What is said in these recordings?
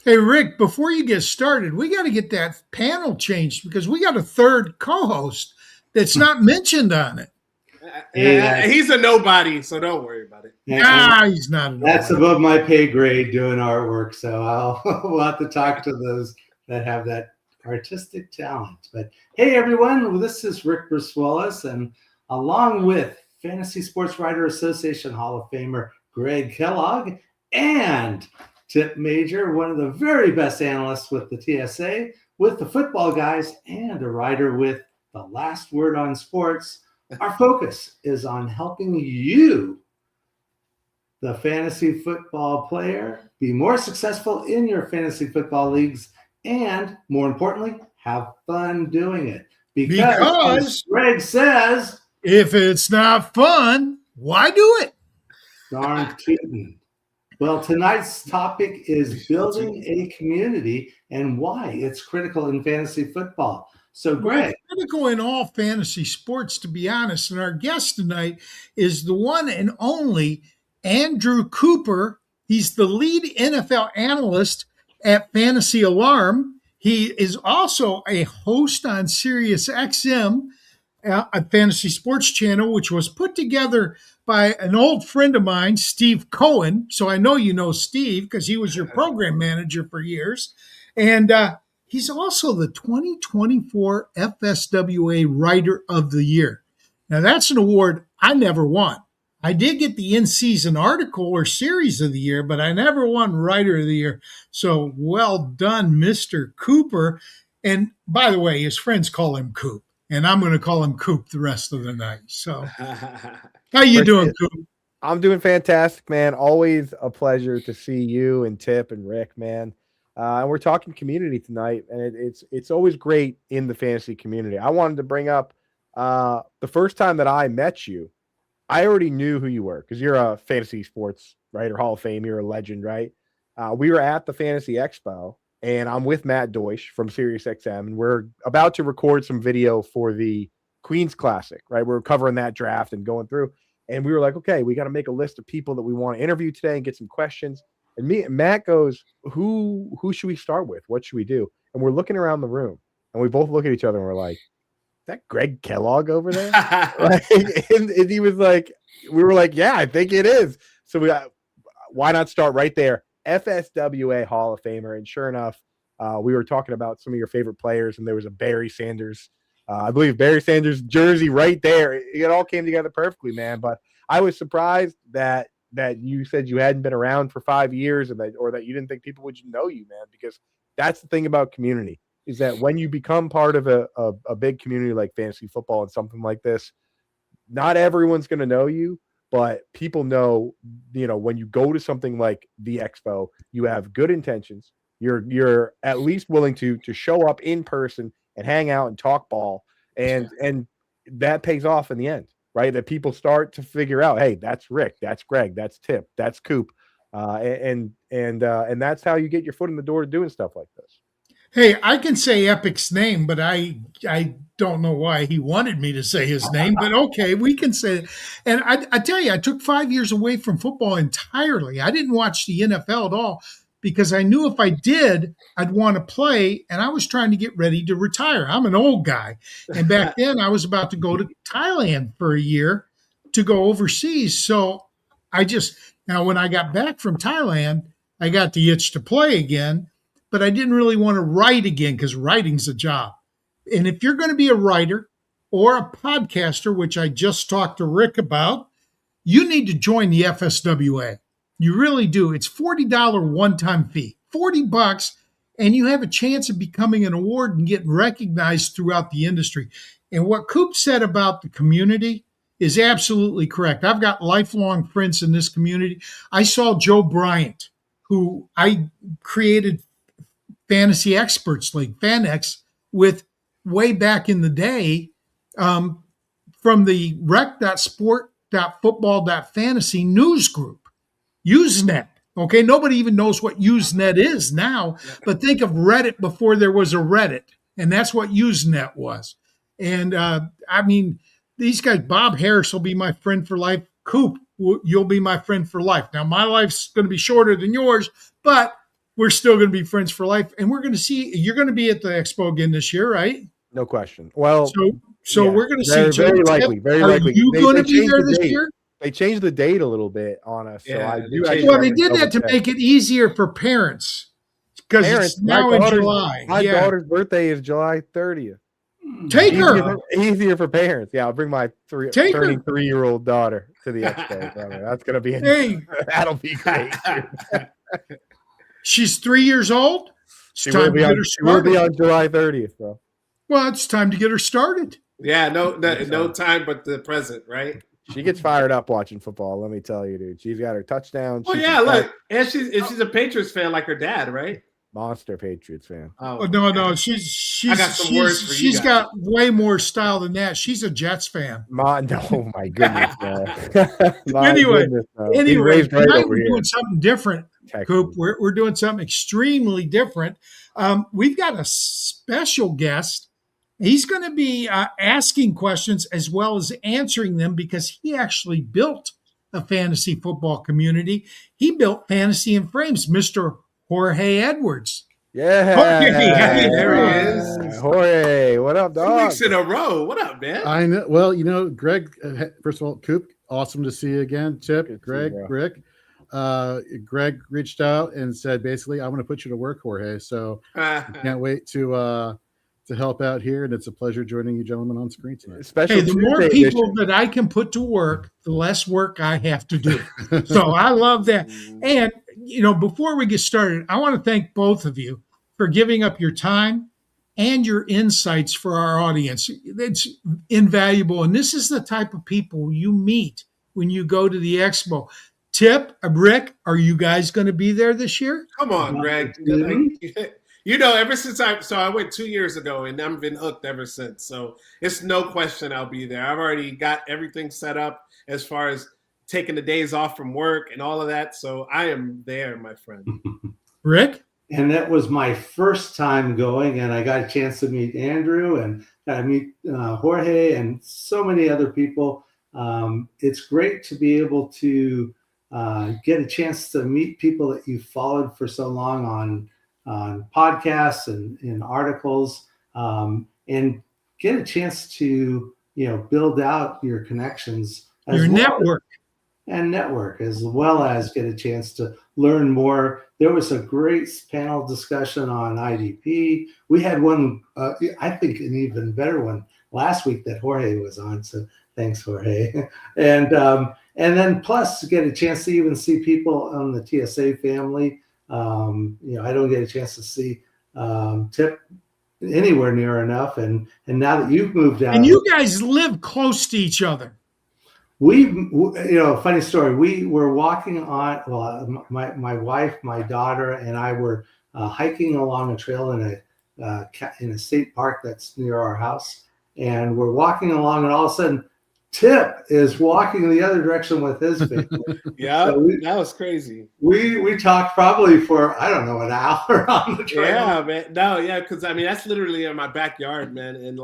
Hey, Rick, before you get started, we got to get that panel changed because we got a third co-host that's not mentioned on it. He's a nobody, so don't worry about it. He's not a nobody. That's above my pay grade doing artwork, so we'll have to talk to those that have that artistic talent. But hey, everyone, this is Rick Brasuelis, and along with Fantasy Sports Writer Association Hall of Famer Greg Kellogg and Tip Major, one of the very best analysts with the TSA, with the football guys, and a writer with the last word on sports. Our focus is on helping you, the fantasy football player, be more successful in your fantasy football leagues and, more importantly, have fun doing it. Because as Greg says, if it's not fun, why do it? Darn tootin'. Well, tonight's topic is building a community and why it's critical in fantasy football. So, Greg. It's critical in all fantasy sports, to be honest. And our guest tonight is the one and only Andrew Cooper. He's the lead NFL analyst at Fantasy Alarm. He is also a host on Sirius XM, a fantasy sports channel, which was put together by an old friend of mine, Steve Cohen. So I know you know Steve because he was your program manager for years. And he's also the 2024 FSWA Writer of the Year. Now, that's an award I never won. I did get the in-season article or series of the year, but I never won Writer of the Year. So well done, Mr. Cooper. And by the way, his friends call him Coop, and I'm going to call him Coop the rest of the night. So how you doing, Coop? I'm doing fantastic, man. Always a pleasure to see you and Tip and Rick, man. And we're talking community tonight, and it's always great in the fantasy community. I wanted to bring up the first time that I met you. I already knew who you were because you're a fantasy sports writer, Hall of Fame. You're a legend, right? We were at the Fantasy Expo, and I'm with Matt Deutsch from SiriusXM, and we're about to record some video for the Queen's Classic, right? We're covering that draft and going through, and we were like, okay, we got to make a list of people that we want to interview today and get some questions. And Matt goes, who should we start with? What should we do? And we're looking around the room, and we both look at each other, and we're like, is that Greg Kellogg over there? and he was like, we were like, yeah, I think it is. So why not start right there? FSWA Hall of Famer. And sure enough, we were talking about some of your favorite players, and there was a Barry Sanders, I believe Barry Sanders jersey right there. It all came together perfectly, man. But I was surprised that you said you hadn't been around for 5 years or that you didn't think people would know you, man, because that's the thing about community. Is that when you become part of a big community like fantasy football and something like this, not everyone's going to know you, but people know, when you go to something like the Expo, you have good intentions. You're at least willing to show up in person and hang out and talk ball. And that pays off in the end, right? That people start to figure out, hey, that's Rick, that's Greg, that's Tip, that's Coop. And that's how you get your foot in the door to doing stuff like this. Hey, I can say Epic's name, but I don't know why he wanted me to say his name, but okay, we can say it. And I tell you, I took 5 years away from football entirely. I didn't watch the NFL at all because I knew if I did, I'd want to play, and I was trying to get ready to retire. I'm an old guy. And back then, I was about to go to Thailand for a year to go overseas. So now when I got back from Thailand, I got the itch to play again. But I didn't really want to write again because writing's a job. And if you're going to be a writer or a podcaster, which I just talked to Rick about, you need to join the FSWA. You really do. It's $40 one-time fee, $40, and you have a chance of becoming an award and getting recognized throughout the industry. And what Coop said about the community is absolutely correct. I've got lifelong friends in this community. I saw Joe Bryant, who I created Fantasy Experts League, FanX, with way back in the day from the rec.sport.football.fantasy news group, Usenet. Okay, nobody even knows what Usenet is now, but think of Reddit before there was a Reddit, and that's what Usenet was. And these guys, Bob Harris will be my friend for life. Coop, you'll be my friend for life. Now, my life's going to be shorter than yours, but we're still going to be friends for life. And we're going to see, you're going to be at the expo again this year, right? No question. Well, so we're going to see. Very likely. Very Are likely. you going to be there this year? They changed the date a little bit on us. So I do. Well, they did that to make it easier for parents because it's now in July. My daughter's birthday is July 30th. Take her. Easier for parents. Yeah, I'll bring my turning 3-year-old daughter to the expo. That's going to be that'll be great. She's 3 years old. She will be on July 30th, bro. Well, it's time to get her started. Yeah, no time but the present, right? She gets fired up watching football. Let me tell you, dude. She's got her touchdowns. Oh yeah, look, and she's a Patriots fan like her dad, right? Monster Patriots fan. Oh no, she's I got some words for you. She's got way more style than that. She's a Jets fan. Oh my goodness, Anyway, right tonight we're doing something different. Coop, we're doing something extremely different. We've got a special guest. He's going to be asking questions as well as answering them because he actually built a fantasy football community. He built Fantasy and Frames, Mr. Jorge Edwards. Yeah. Hey, there he is. Jorge, what up, dog? 2 weeks in a row. What up, man? I know. Well, Greg, first of all, Coop, awesome to see you again. Tip, Greg, Rick. Greg reached out and said, basically, I want to put you to work, Jorge. So I can't wait to help out here. And it's a pleasure joining you gentlemen on screen tonight. The more people that I can put to work, the less work I have to do. So I love that. And, before we get started, I want to thank both of you for giving up your time and your insights for our audience. It's invaluable. And this is the type of people you meet when you go to the expo. Tip, Rick, are you guys going to be there this year? Come on, Greg. Ever since I went 2 years ago and I've been hooked ever since. So it's no question I'll be there. I've already got everything set up as far as taking the days off from work and all of that. So I am there, my friend. Rick? And that was my first time going, and I got a chance to meet Andrew and meet Jorge and so many other people. It's great to be able to get a chance to meet people that you followed for so long on podcasts and in articles, and get a chance to build out your connections, your network, as well as get a chance to learn more. There was a great panel discussion on IDP. We had one, I think an even better one last week that Jorge was on. So thanks, Jorge. And then plus to get a chance to even see people on the TSA family. I don't get a chance to see Tip anywhere near enough. And now that you've moved out, and you guys live close to each other. Funny story. We were walking on. My wife, my daughter, and I were hiking along a trail in a state park that's near our house, and we're walking along, and all of a sudden, Tip is walking the other direction with his family. Yeah, so that was crazy. We talked probably for, I don't know, an hour on the trail. Yeah, man. No, yeah, because that's literally in my backyard, man. And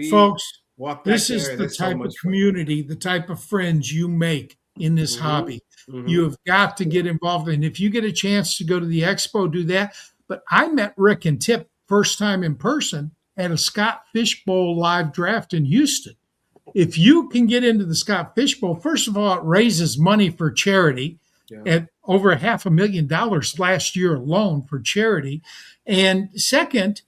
folks, walk. This is the type of community, the type of friends you make in this hobby. Mm-hmm. You have got to get involved. And if you get a chance to go to the expo, do that. But I met Rick and Tip first time in person at a Scott Fishbowl live draft in Houston. If you can get into the Scott Fishbowl, first of all, it raises money for charity at over $500,000 last year alone for charity. And second,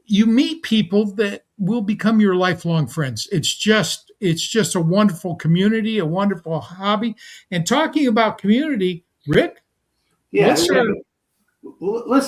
you meet people that will become your lifelong friends. It's just a wonderful community, a wonderful hobby. And talking about community, Rick? Let's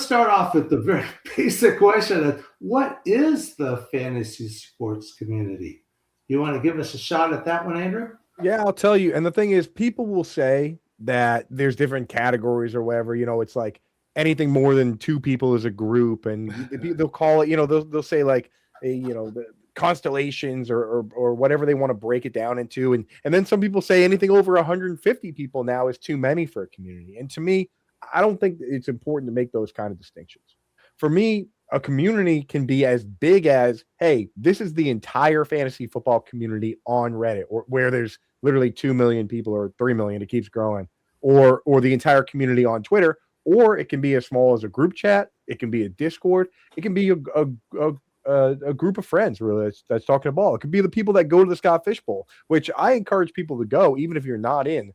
start off with the very basic question of what is the fantasy sports community? You want to give us a shot at that one, Andrew? Yeah, I'll tell you. And the thing is, people will say that there's different categories or whatever. It's like anything more than two people is a group, and they'll call it. They'll say like, the constellations or whatever they want to break it down into. And then some people say anything over 150 people now is too many for a community. And to me, I don't think it's important to make those kind of distinctions. For me, a community can be as big as, hey, this is the entire fantasy football community on Reddit, or where there's literally 2 million people or 3 million, it keeps growing, or the entire community on Twitter, or it can be as small as a group chat. It can be a Discord. It can be a group of friends really that's talking ball. It could be the people that go to the Scott Fish Bowl, which I encourage people to go, even if you're not in.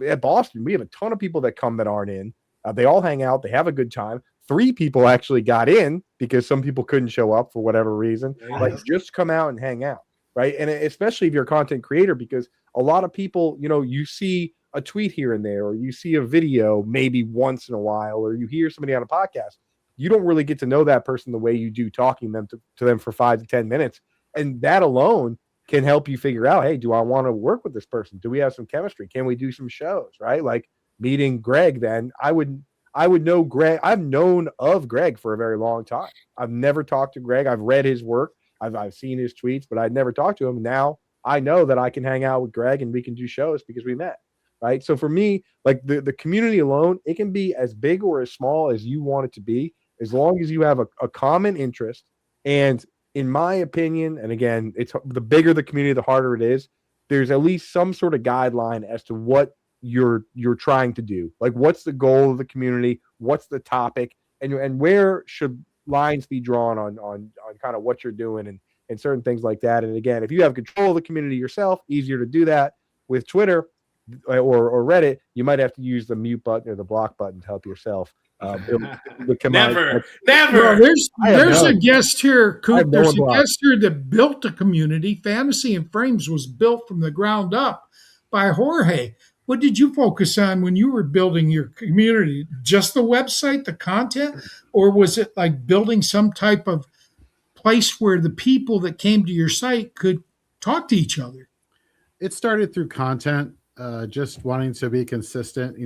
At Boston, we have a ton of people that come that aren't in. They all hang out. They have a good time. 3 people actually got in because some people couldn't show up for whatever reason. Like, just come out and hang out, right? And especially if you're a content creator, because a lot of people, you see a tweet here and there, or you see a video maybe once in a while, or you hear somebody on a podcast. You don't really get to know that person the way you do talking to them for 5 to 10 minutes. And that alone can help you figure out, hey, do I want to work with this person? Do we have some chemistry? Can we do some shows, right? Like meeting Greg, then I would know Greg. I've known of Greg for a very long time. I've never talked to Greg. I've read his work. I've seen his tweets, but I'd never talked to him. Now I know that I can hang out with Greg and we can do shows because we met, right? So for me, like the community alone, it can be as big or as small as you want it to be, as long as you have a common interest. And in my opinion, and again, it's the bigger the community, the harder it is. There's at least some sort of guideline as to what you're trying to do. Like, what's the goal of the community? What's the topic? And where should lines be drawn on kind of what you're doing and certain things like that. And again, if you have control of the community yourself, easier to do that. With Twitter or Reddit, you might have to use the mute button or the block button to help yourself. Never. Well, there's a guest here, Coop. There's a guest here that built a community. Fantasy and Frames was built from the ground up by Jorge. What did you focus on when you were building your community? Just the website, the content, or was it like building some type of place where the people that came to your site could talk to each other? It started through content, just wanting to be consistent.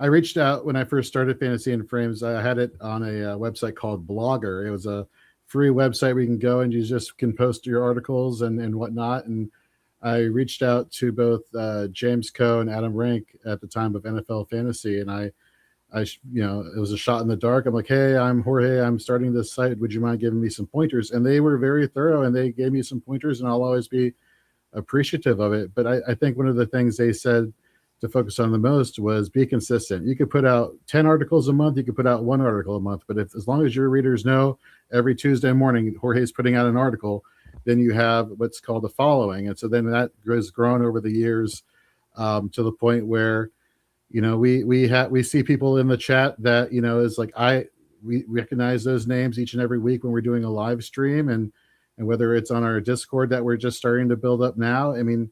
I reached out when I first started Fantasy and Frames. I had it on a website called Blogger. It was a free website where you can go and you just can post your articles and whatnot. And I reached out to both James Coe and Adam Rank at the time of NFL Fantasy, and I it was a shot in the dark. I'm like, hey, I'm Jorge. I'm starting this site. Would you mind giving me some pointers? And they were very thorough, and they gave me some pointers, and I'll always be appreciative of it. But I think one of the things they said to focus on the most was be consistent. You could put out 10 articles a month. You could put out 1 article a month. But as long as your readers know every Tuesday morning Jorge's putting out an article, then you have what's called a following. And so then that has grown over the years to the point where, we see people in the chat that, is like, we recognize those names each and every week when we're doing a live stream, and whether it's on our Discord that we're just starting to build up now. I mean,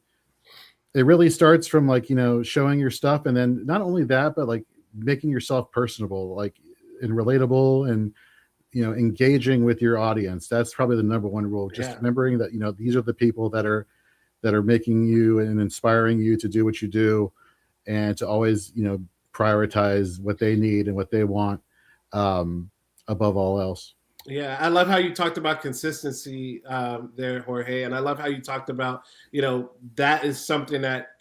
it really starts from showing your stuff. And then not only that, but like making yourself personable, like and relatable, and, engaging with your audience. That's probably the number one rule. Just remembering that, these are the people that are making you and inspiring you to do what you do, and to always, prioritize what they need and what they want above all else. Yeah, I love how you talked about consistency there, Jorge. And I love how you talked about, that is something that,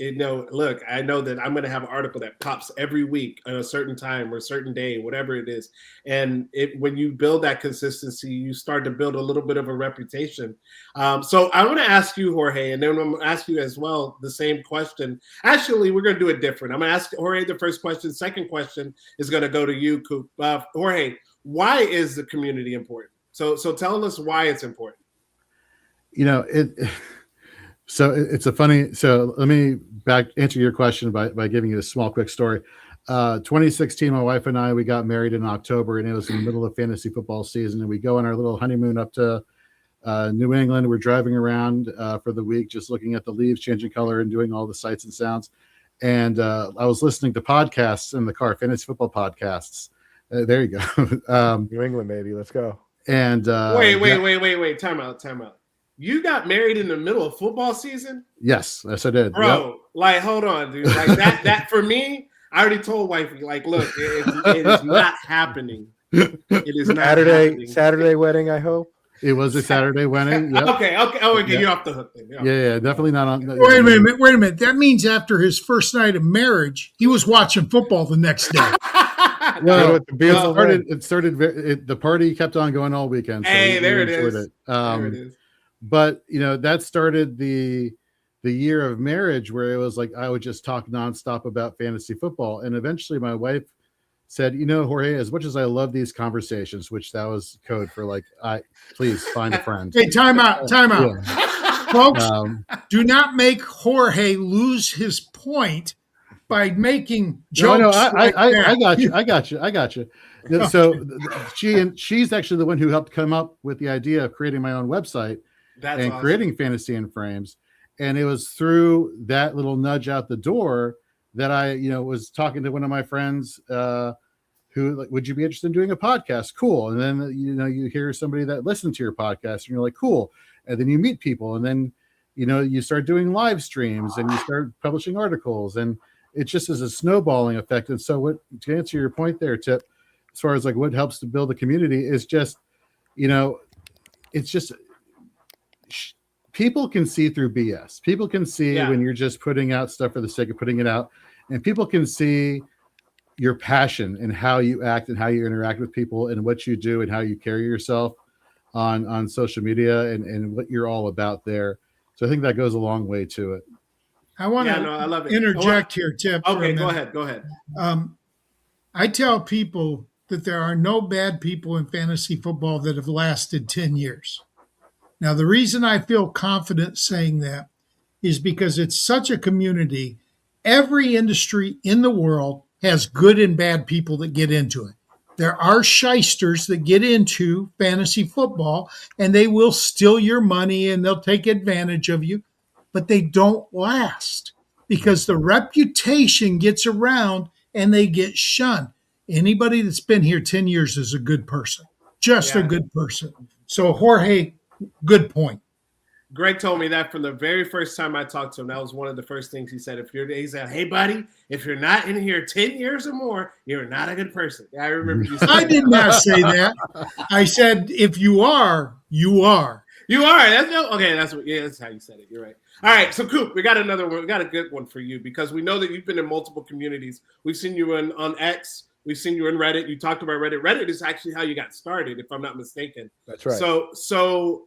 look, I know that I'm going to have an article that pops every week at a certain time or a certain day, whatever it is. And when you build that consistency, you start to build a little bit of a reputation. So I want to ask you, Jorge, and then I'm going to ask you as well the same question. Actually, we're going to do it different. I'm going to ask Jorge the first question. Second question is going to go to you, Coop. Jorge, why is the community important? So tell us why it's important. It's a funny. So let me answer your question by giving you a small, quick story. 2016, my wife and I, we got married in October, and it was in the middle of fantasy football season. And we go on our little honeymoon up to New England. We're driving around for the week, just looking at the leaves changing color and doing all the sights and sounds. And I was listening to podcasts in the car, fantasy football podcasts. There you go. New England, baby. Let's go. And wait. Time out. You got married in the middle of football season? Yes, I did. Bro, yep. Like, hold on, dude. Like that for me, I already told wifey, like, look, it is not happening. It is not happening. Saturday wedding, I hope. It was a Saturday wedding. Yep. Okay. Oh, okay, you're off the hook then. Yeah, definitely not on. Wait a minute. That means after his first night of marriage, he was watching football the next day. Well, the party kept on going all weekend. So hey, there it is. There it is. But that started the year of marriage where it was like I would just talk nonstop about fantasy football, and eventually my wife said, Jorge, as much as I love these conversations, which that was code for like, please find a friend. Hey, time out. Yeah. Folks, do not make Jorge lose his point by making jokes. No, I got you. So she's actually the one who helped come up with the idea of creating my own website and awesome. creating Fantasy in Frames. And it was through that little nudge out the door that I, was talking to one of my friends who, like, would you be interested in doing a podcast? Cool. And then, you hear somebody that listened to your podcast and you're like, cool. And then you meet people and then, you start doing live streams and you start publishing articles, and it just is a snowballing effect. And so to answer your point there, Tip, as far as like what helps to build a community is just, it's just people can see through BS. People can see when you're just putting out stuff for the sake of putting it out, and people can see your passion and how you act and how you interact with people and what you do and how you carry yourself on social media and what you're all about there. So I think that goes a long way to it. I want to interject here, Tip. Okay, go ahead. I tell people that there are no bad people in fantasy football that have lasted 10 years. Now, the reason I feel confident saying that is because it's such a community. Every industry in the world has good and bad people that get into it. There are shysters that get into fantasy football, and they will steal your money and they'll take advantage of you, but they don't last because the reputation gets around and they get shunned. Anybody that's been here 10 years is a good person, a good person. So, Jorge, good point. Greg told me that from the very first time I talked to him. That was one of the first things he said. He said, "Hey, buddy, if you're not in here 10 years or more, you're not a good person." I remember you saying I did not say that. I said, if you are, you are. You are. That's how you said it. You're right. All right. So, Coop, we got another one. We got a good one for you because we know that you've been in multiple communities. We've seen you on X. We've seen you in Reddit. You talked about Reddit. Reddit is actually how you got started, if I'm not mistaken. That's right. So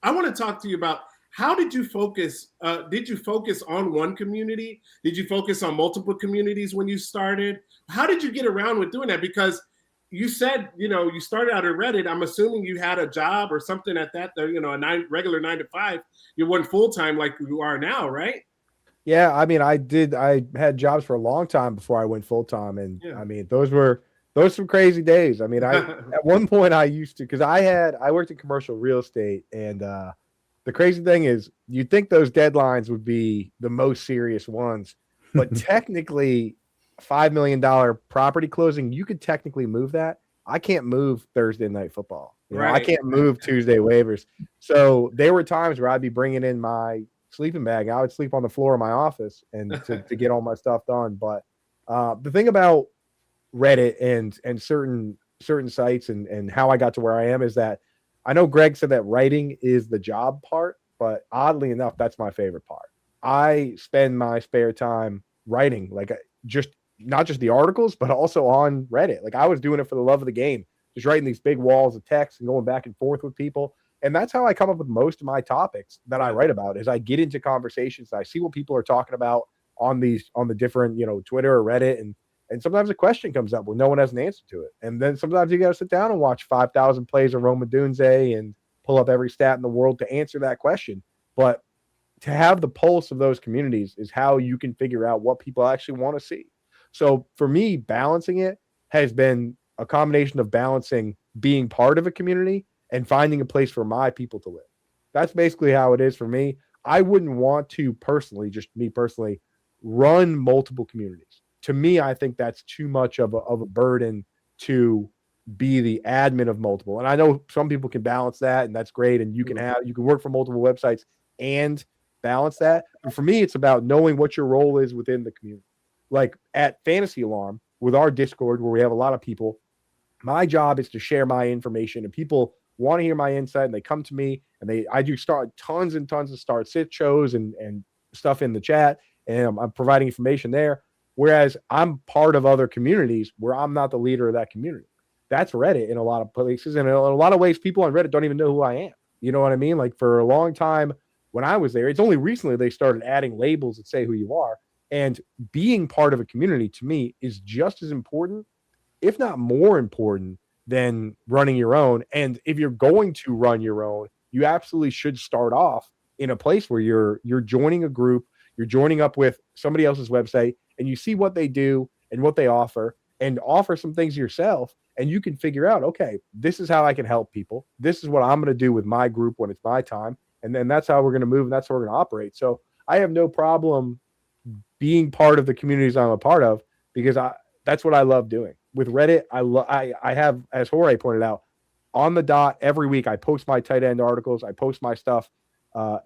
I want to talk to you about how did you focus? Did you focus on one community? Did you focus on multiple communities when you started? How did you get around with doing that? Because you said, you started out at Reddit. I'm assuming you had a job or something at that, a regular 9 to 5. You weren't full-time like you are now, right? Yeah, I mean, I had jobs for a long time before I went full-time. And I mean, those were some crazy days. I mean, at one point I used to, because I worked in commercial real estate, and the crazy thing is you'd think those deadlines would be the most serious ones, but technically $5 million property closing, you could technically move that. I can't move Thursday night football. I can't move Tuesday waivers. So there were times where I'd be bringing in my sleeping bag. I would sleep on the floor of my office and to get all my stuff done. But the thing about Reddit and certain sites and how I got to where I am is that I know Greg said that writing is the job part, but oddly enough, that's my favorite part. I spend my spare time writing, like not just the articles, but also on Reddit. Like I was doing it for the love of the game, just writing these big walls of text and going back and forth with people. And that's how I come up with most of my topics that I write about is I get into conversations. I see what people are talking about on the different, Twitter or Reddit. And sometimes a question comes up where no one has an answer to it. And then sometimes you got to sit down and watch 5,000 plays of Roma Dunze and pull up every stat in the world to answer that question. But to have the pulse of those communities is how you can figure out what people actually want to see. So for me, balancing it has been a combination of balancing being part of a community and finding a place for my people to live. That's basically how it is for me. I wouldn't want to personally, run multiple communities. To me, I think that's too much of a burden to be the admin of multiple. And I know some people can balance that, and that's great. And you can work for multiple websites and balance that. But for me, it's about knowing what your role is within the community. Like at Fantasy Alarm, with our Discord, where we have a lot of people, my job is to share my information, and people want to hear my insight, and they come to me, and I do start tons and tons of start sit shows and stuff in the chat, and I'm providing information there. Whereas I'm part of other communities where I'm not the leader of that community. That's Reddit in a lot of places. And in a lot of ways, people on Reddit don't even know who I am. You know what I mean? Like for a long time when I was there, it's only recently they started adding labels that say who you are. And being part of a community to me is just as important if not more important than running your own. And if you're going to run your own, you absolutely should start off in a place where you're joining a group, you're joining up with somebody else's website, and you see what they do and what they offer, and offer some things yourself. And you can figure out, okay, this is how I can help people. This is what I'm going to do with my group when it's my time. And then that's how we're going to move, and that's how we're going to operate. So I have no problem being part of the communities I'm a part of, because that's what I love doing. With Reddit, I have, as Jorge pointed out, on the dot every week. I post my tight end articles. I post my stuff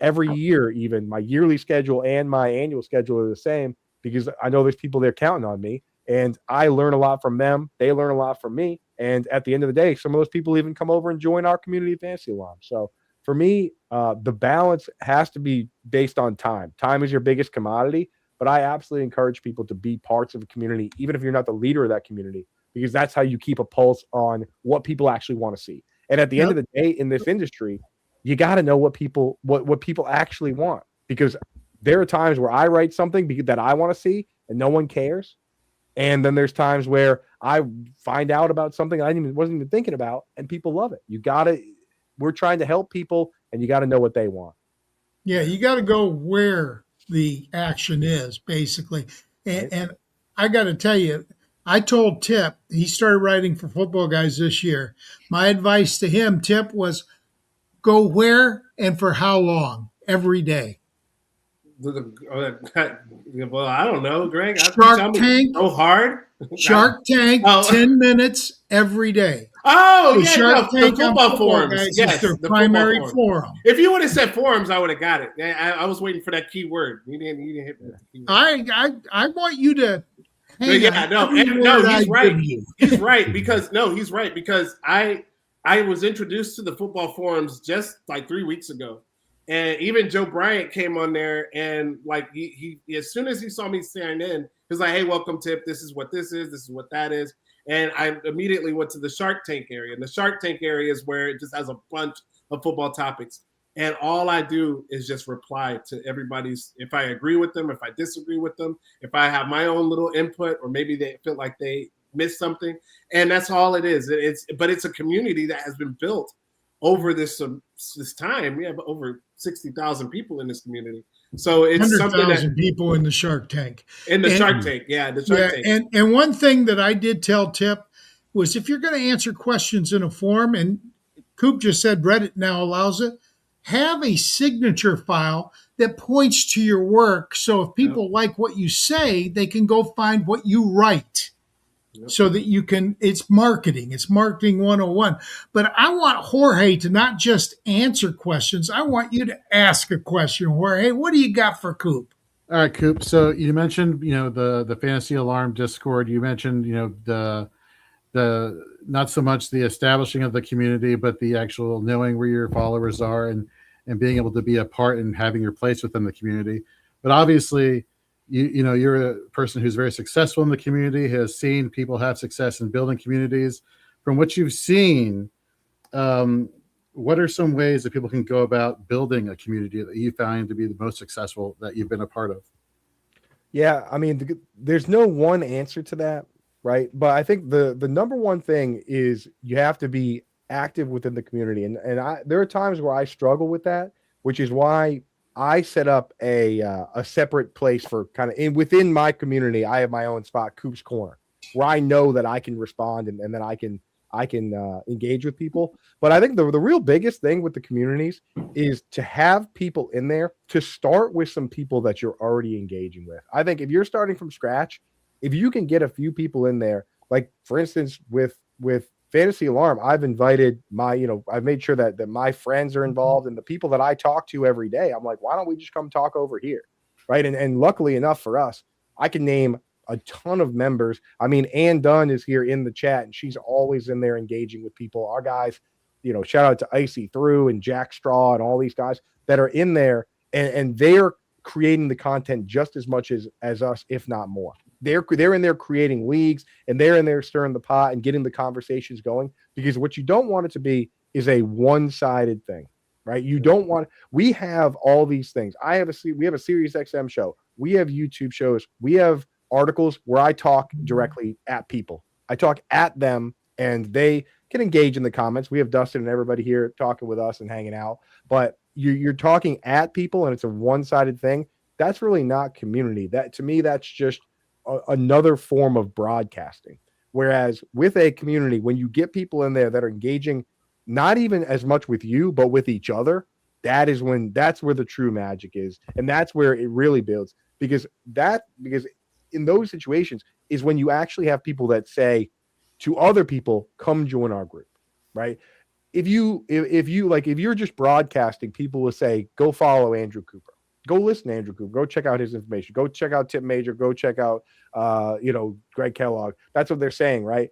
every year. Even my yearly schedule and my annual schedule are the same, because I know there's people there counting on me, and I learn a lot from them. They learn a lot from me. And at the end of the day, some of those people even come over and join our community fantasy alarm. So for me, the balance has to be based on time. Time is your biggest commodity, but I absolutely encourage people to be parts of a community, even if you're not the leader of that community, because that's how you keep a pulse on what people actually want to see. And at the end of the day, in this industry, you got to know what people actually want, because there are times where I write something that I want to see and no one cares. And then there's times where I find out about something I wasn't even thinking about, and people love it. We're trying to help people, and you got to know what they want. Yeah, you got to go where the action is, basically. And I got to tell you, I told Tip, he started writing for Football Guys this year. My advice to him, Tip, was go where and for how long every day. Well, I don't know, Greg. Shark Tank. Go hard. Shark Tank, 10 minutes every day. Oh, so yeah, Shark Tank the football forums. Guys, yes, their the primary forum. If you would have said forums, I would have got it. I was waiting for that key word. You didn't hit me with the key word. I want you to he's right. He's right because I was introduced to the football forums just like 3 weeks ago. And even Joe Bryant came on there, and like he as soon as he saw me sign in, he was like, "Hey, welcome, Tip. This is what this is. This is what that is." And I immediately went to the Shark Tank area. And the Shark Tank area is where it just has a bunch of football topics. And all I do is just reply to everybody's, if I agree with them, if I disagree with them, if I have my own little input, or maybe they feel like they missed something. And that's all it is. But it's a community that has been built over this time. We have over 60,000 people in this community. So it's something 100,000 people in the Shark Tank. Shark Tank, yeah, the Shark Tank. And one thing that I did tell Tip was, if you're going to answer questions in a form, and Coop just said Reddit now allows it, have a signature file that points to your work. So if people like what you say, they can go find what you write. So that you can, it's marketing 101. But I want Jorge to not just answer questions. I want you to ask a question. Jorge, what do you got for Coop? All right, Coop. So you mentioned, the Fantasy Alarm Discord. You mentioned, the not so much the establishing of the community, but the actual knowing where your followers are and being able to be a part and having your place within the community. But obviously, you're a person who's very successful in the community, has seen people have success in building communities. From what you've seen, what are some ways that people can go about building a community that you find to be the most successful that you've been a part of? Yeah, I mean, there's no one answer to that, right? But I think the number one thing is you have to be active within the community. And there are times where I struggle with that, which is why I set up a separate place for kind of within my community. I have my own spot, Coop's Corner, where I know that I can respond and then I can engage with people. But I think the real biggest thing with the communities is to have people in there, to start with some people that you're already engaging with. I think if you're starting from scratch, if you can get a few people in there, like for instance, with Fantasy Alarm, I've invited I've made sure that my friends are involved, and the people that I talk to every day, I'm like, why don't we just come talk over here? Right. And luckily enough for us, I can name a ton of members. I mean, Ann Dunn is here in the chat, and she's always in there engaging with people. Our guys, shout out to Icy Through and Jack Straw and all these guys that are in there, and they're creating the content just as much as us, if not more. They're in there creating leagues, and they're in there stirring the pot and getting the conversations going, because what you don't want it to be is a one-sided thing, right? You don't want, we have all these things. We have a Sirius XM show. We have YouTube shows. We have articles where I talk directly at people. I talk at them, and they can engage in the comments. We have Dustin and everybody here talking with us and hanging out, but you're talking at people and it's a one-sided thing. That's really not community. That, to me, that's just another form of broadcasting. Whereas with a community, when you get people in there that are engaging not even as much with you, but with each other, that's where the true magic is. And that's where it really builds, because in those situations is when you actually have people that say to other people, come join our group, right? If you're just broadcasting, people will say, go follow Andrew Cooper, go listen to Andrew Cooper, go check out his information, go check out Tip Major, go check out Greg Kellogg. That's what they're saying, right?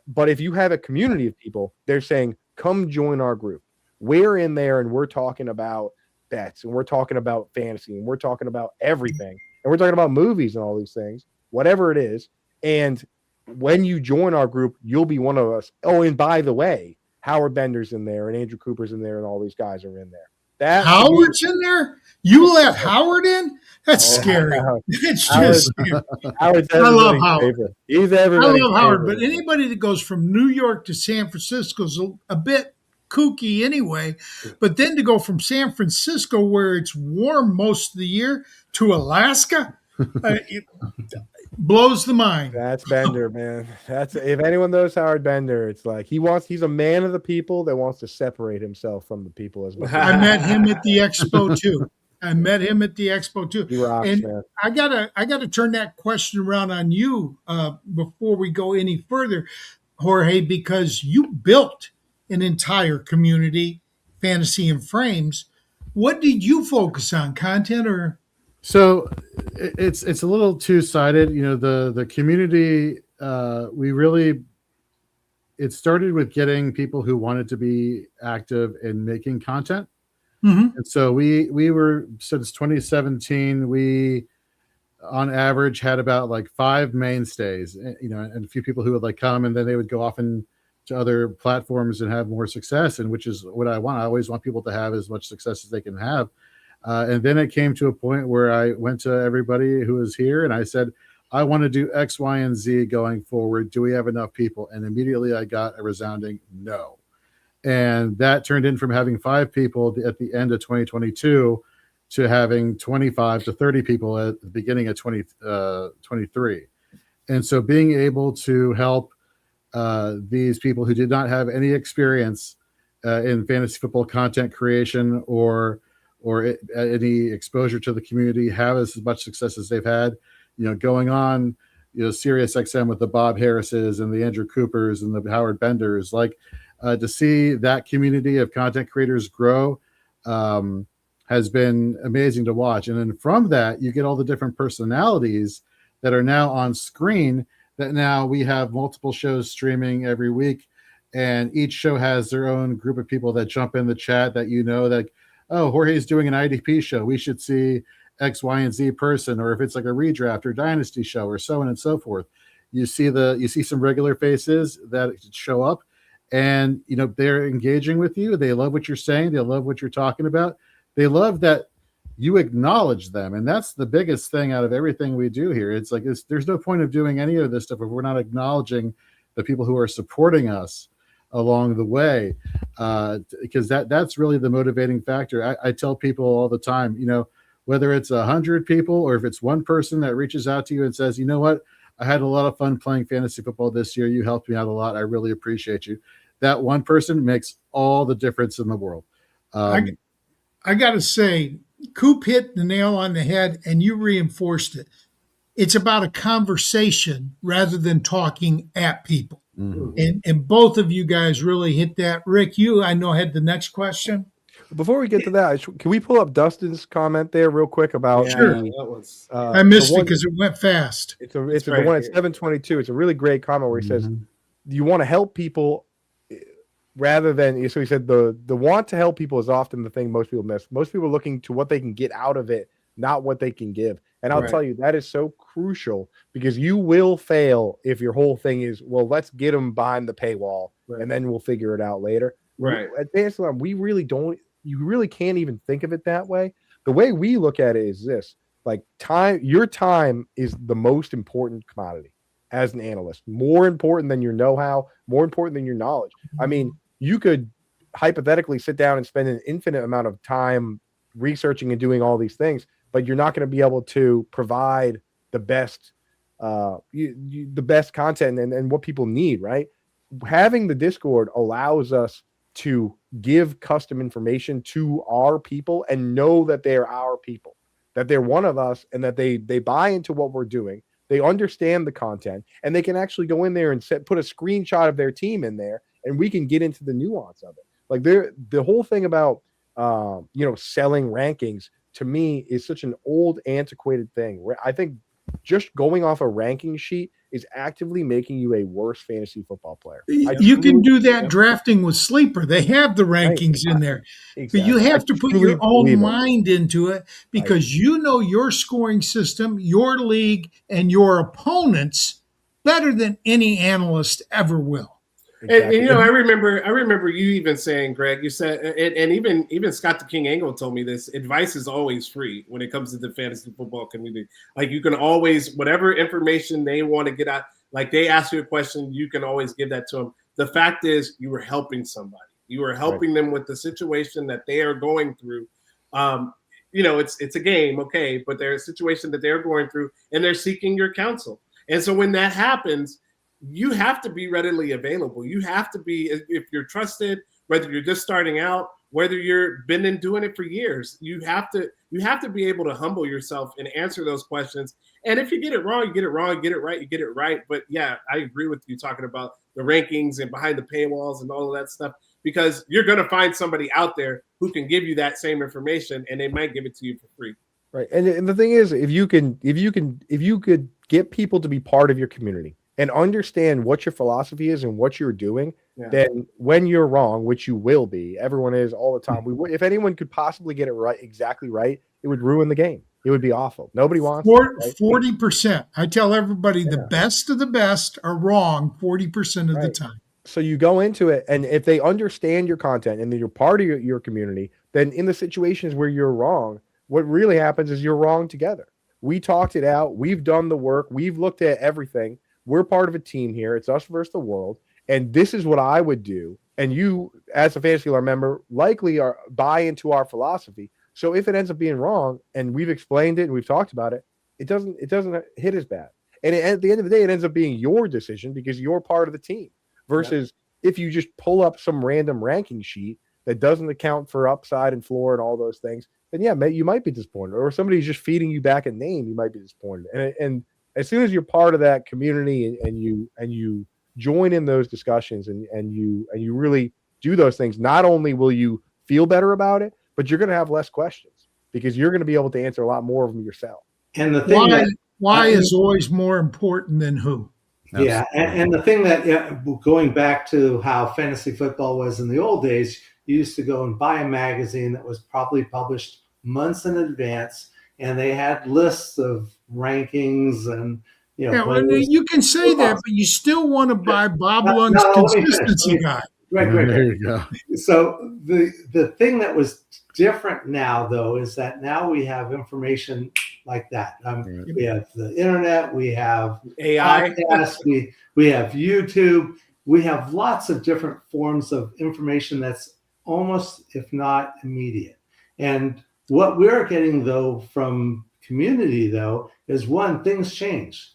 But if you have a community of people, they're saying, come join our group. We're in there and we're talking about bets, and we're talking about fantasy, and we're talking about everything, and we're talking about movies and all these things, whatever it is. And when you join our group, you'll be one of us. Oh, and by the way, Howard Bender's in there, and Andrew Cooper's in there, and all these guys are in there. Howard's in there? You let Howard in? That's scary. It's just scary. I love Howard. He's everybody's I love Howard, favorite. but anybody that goes from New York to San Francisco is a bit kooky anyway. But then to go from San Francisco, where it's warm most of the year, to Alaska, it blows the mind. That's Bender, man. If anyone knows Howard Bender, it's like he's a man of the people that wants to separate himself from the people as much. I met him at the expo too. He rocks, and man. I gotta turn that question around on you before we go any further, Jorge, because you built an entire community, Fantasy and Frames. What did you focus on, content or? So it's a little two-sided. The community, it started with getting people who wanted to be active in making content. Mm-hmm. And so we were, since 2017, we on average had about like 5 mainstays, and a few people who would come, and then they would go off to other platforms and have more success, and which is what I want. I always want people to have as much success as they can have. And then it came to a point where I went to everybody who was here and I said, I want to do X, Y, and Z going forward. Do we have enough people? And immediately I got a resounding no. And that turned in from having 5 people at the end of 2022 to having 25 to 30 people at the beginning of 2023. And so being able to help these people who did not have any experience in fantasy football content creation or any exposure to the community have as much success as they've had, going on, Sirius XM with the Bob Harrises and the Andrew Coopers and the Howard Benders, to see that community of content creators grow has been amazing to watch. And then from that, you get all the different personalities that are now on screen, that now we have multiple shows streaming every week. And each show has their own group of people that jump in the chat that, oh, Jorge's doing an IDP show, we should see X, Y, and Z person. Or if it's like a redraft or dynasty show or so on and so forth, you see some regular faces that show up, and they're engaging with you. They love what you're saying. They love what you're talking about. They love that you acknowledge them. And that's the biggest thing out of everything we do here. It's like, there's no point of doing any of this stuff if we're not acknowledging the people who are supporting us along the way, because that's really the motivating factor. I tell people all the time, whether it's 100 people or if it's one person that reaches out to you and says, you know what, I had a lot of fun playing fantasy football this year. You helped me out a lot. I really appreciate you. That one person makes all the difference in the world. I got to say, Coop hit the nail on the head, and you reinforced it. It's about a conversation rather than talking at people. Mm-hmm. And both of you guys really hit that. Rick, I know had the next question. Before we get to that, can we pull up Dustin's comment there real quick about? Sure. I missed it because it went fast. It's the one at 722. It's a really great comment where he says, "You want to help people." Rather than, so he said, the want to help people is often the thing most people miss. Most people are looking to what they can get out of it, not what they can give. And I'll tell you, that is so crucial, because you will fail if your whole thing is, well, let's get them behind the paywall and then we'll figure it out later. Right. At Fantasy Alarm, we really don't, you really can't even think of it that way. The way we look at it is this, like your time is the most important commodity. as an analyst. More important than your know-how, more important than your knowledge. I mean, you could hypothetically sit down and spend an infinite amount of time researching and doing all these things, but you're not going to be able to provide the best the best content and what people need, right? Having the Discord allows us to give custom information to our people and know that they're our people, that they're one of us, and that they buy into what we're doing. They understand the content, and they can actually go in there and put a screenshot of their team in there, and we can get into the nuance of it. Like the whole thing about selling rankings, to me, is such an old, antiquated thing. I think just going off a ranking sheet is actively making you a worse fantasy football player. You can do that drafting with Sleeper. They have the rankings in there. Exactly. But you have to put your own mind into it, because you know your scoring system, your league, and your opponents better than any analyst ever will. Exactly. And I remember you even saying, Greg, you said, and even Scott the King Angle told me this: advice is always free when it comes to the fantasy football community. Like, you can always, whatever information they want to get out, like they ask you a question, you can always give that to them. The fact is, you were helping somebody. You were helping them with the situation that they are going through. It's a game, okay, but there's a situation that they're going through, and they're seeking your counsel. And so when that happens, you have to be readily available. You have to be, if you're trusted, whether you're just starting out, whether you've been doing it for years, you have to be able to humble yourself and answer those questions. And if you get it wrong, you get it wrong. Get it right, you get it right. But yeah, I agree with you talking about the rankings and behind the paywalls and all of that stuff, because you're going to find somebody out there who can give you that same information, and they might give it to you for free. Right. And the thing is, if you could get people to be part of your community and understand what your philosophy is and what you're doing, then when you're wrong, which you will be, everyone is all the time. If anyone could possibly get it right, exactly right, it would ruin the game. It would be awful. Nobody wants 40%. I tell everybody the best of the best are wrong 40% of the time. So you go into it, and if they understand your content and then you're part of your community, then in the situations where you're wrong, what really happens is you're wrong together. We talked it out. We've done the work. We've looked at everything. We're part of a team here. It's us versus the world. And this is what I would do. And you, as a Fantasy Alarm member, likely buy into our philosophy. So if it ends up being wrong, and we've explained it and we've talked about it, it doesn't hit as bad. And at the end of the day, it ends up being your decision because you're part of the team. Versus if you just pull up some random ranking sheet that doesn't account for upside and floor and all those things, then you might be disappointed. Or if somebody's just feeding you back a name, you might be disappointed. And as soon as you're part of that community and you join in those discussions and you really do those things, not only will you feel better about it, but you're going to have less questions because you're going to be able to answer a lot more of them yourself. And the thing why is always more important than who. Yeah, and the thing that going back to how fantasy football was in the old days, you used to go and buy a magazine that was probably published months in advance, and they had lists of rankings and you can say that, but you still want to buy Bob Lund's consistency guide. Right. There you go. So the thing that was different now, though, is that now we have information like that. We have the internet, we have AI, podcasts, we have YouTube, we have lots of different forms of information that's almost, if not immediate. And what we're getting, though, from community, though, is one, things change.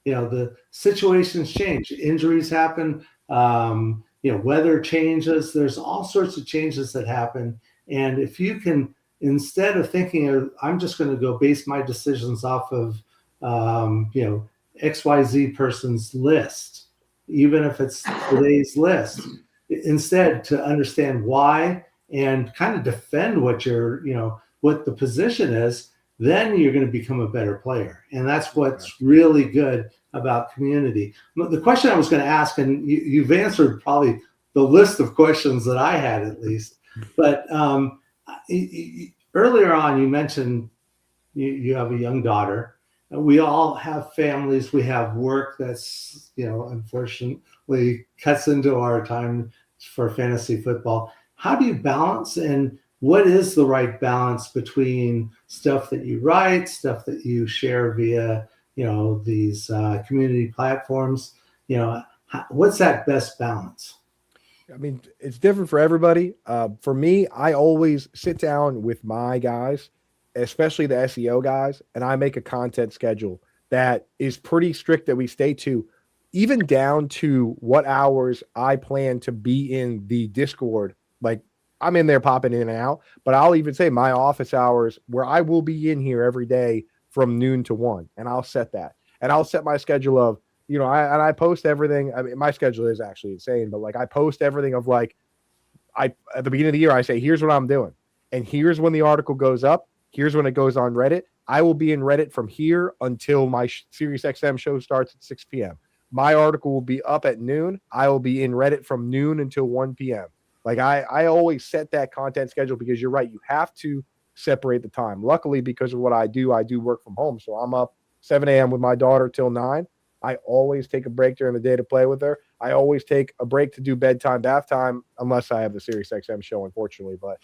The situations change, injuries happen, weather changes. There's all sorts of changes that happen. And if you can, instead of thinking, I'm just going to go base my decisions off of, XYZ person's list, even if it's today's list, instead to understand why and kind of defend what what the position is, then you're going to become a better player. And that's what's really good about community. The question I was going to ask, and you've answered probably the list of questions that I had at least, but earlier on you mentioned you have a young daughter. We all have families. We have work that's, unfortunately cuts into our time for fantasy football. How do you balance, and what is the right balance between stuff that you write, stuff that you share via, these community platforms, what's that best balance? I mean, it's different for everybody. For me, I always sit down with my guys, especially the SEO guys, and I make a content schedule that is pretty strict that we stay to, even down to what hours I plan to be in the Discord. Like, I'm in there popping in and out, but I'll even say my office hours where I will be in here every day from noon to 1, and I'll set that. And I'll set my schedule of, I post everything. I mean, my schedule is actually insane, but like I post everything of like, at the beginning of the year, I say, here's what I'm doing. And here's when the article goes up. Here's when it goes on Reddit. I will be in Reddit from here until my SiriusXM show starts at 6 p.m. My article will be up at noon. I will be in Reddit from noon until 1 p.m. Like I always set that content schedule because you're right. You have to separate the time. Luckily, because of what I do work from home. So I'm up 7 a.m. with my daughter till 9. I always take a break during the day to play with her. I always take a break to do bedtime, bath time, unless I have the SiriusXM show, unfortunately. But,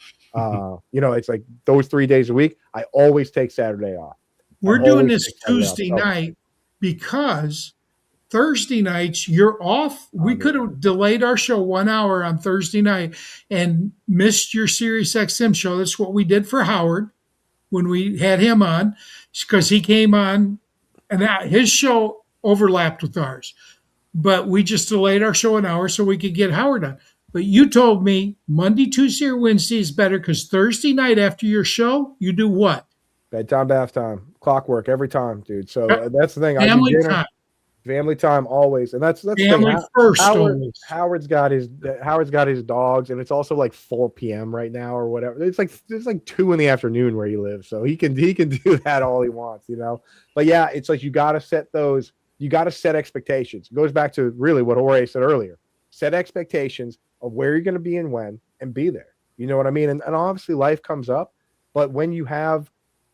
it's like those 3 days a week. I always take Saturday off. We're doing this Tuesday night because Thursday nights you're off. We could have delayed our show 1 hour on Thursday night and missed your SiriusXM show. That's what we did for Howard when we had him on, because he came on and his show overlapped with ours. But we just delayed our show an hour so we could get Howard on. But you told me Monday, Tuesday, or Wednesday is better because Thursday night after your show, you do what? Bedtime, bath time, clockwork every time, dude. So that's the thing. Family time always, and that's family the thing. First. Howard's got his dogs, and it's also like 4 p.m. right now or whatever. It's like 2 in the afternoon where he lives, so he can do that all he wants, But yeah, it's like you got to set expectations. It goes back to really what Jorge said earlier. Set expectations of where you're going to be and when, and be there. You know what I mean? And obviously life comes up, but when you have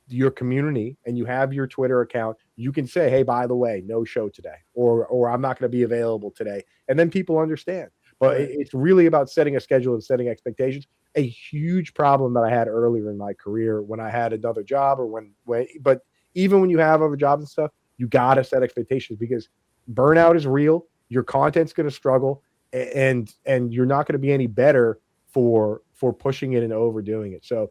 your community and you have your Twitter account, you can say, hey, by the way, no show today, or I'm not going to be available today. And then people understand. But it's really about setting a schedule and setting expectations. A huge problem that I had earlier in my career when I had another job but even when you have other jobs and stuff, you got to set expectations because burnout is real. Your content's going to struggle and you're not going to be any better for pushing it and overdoing it. So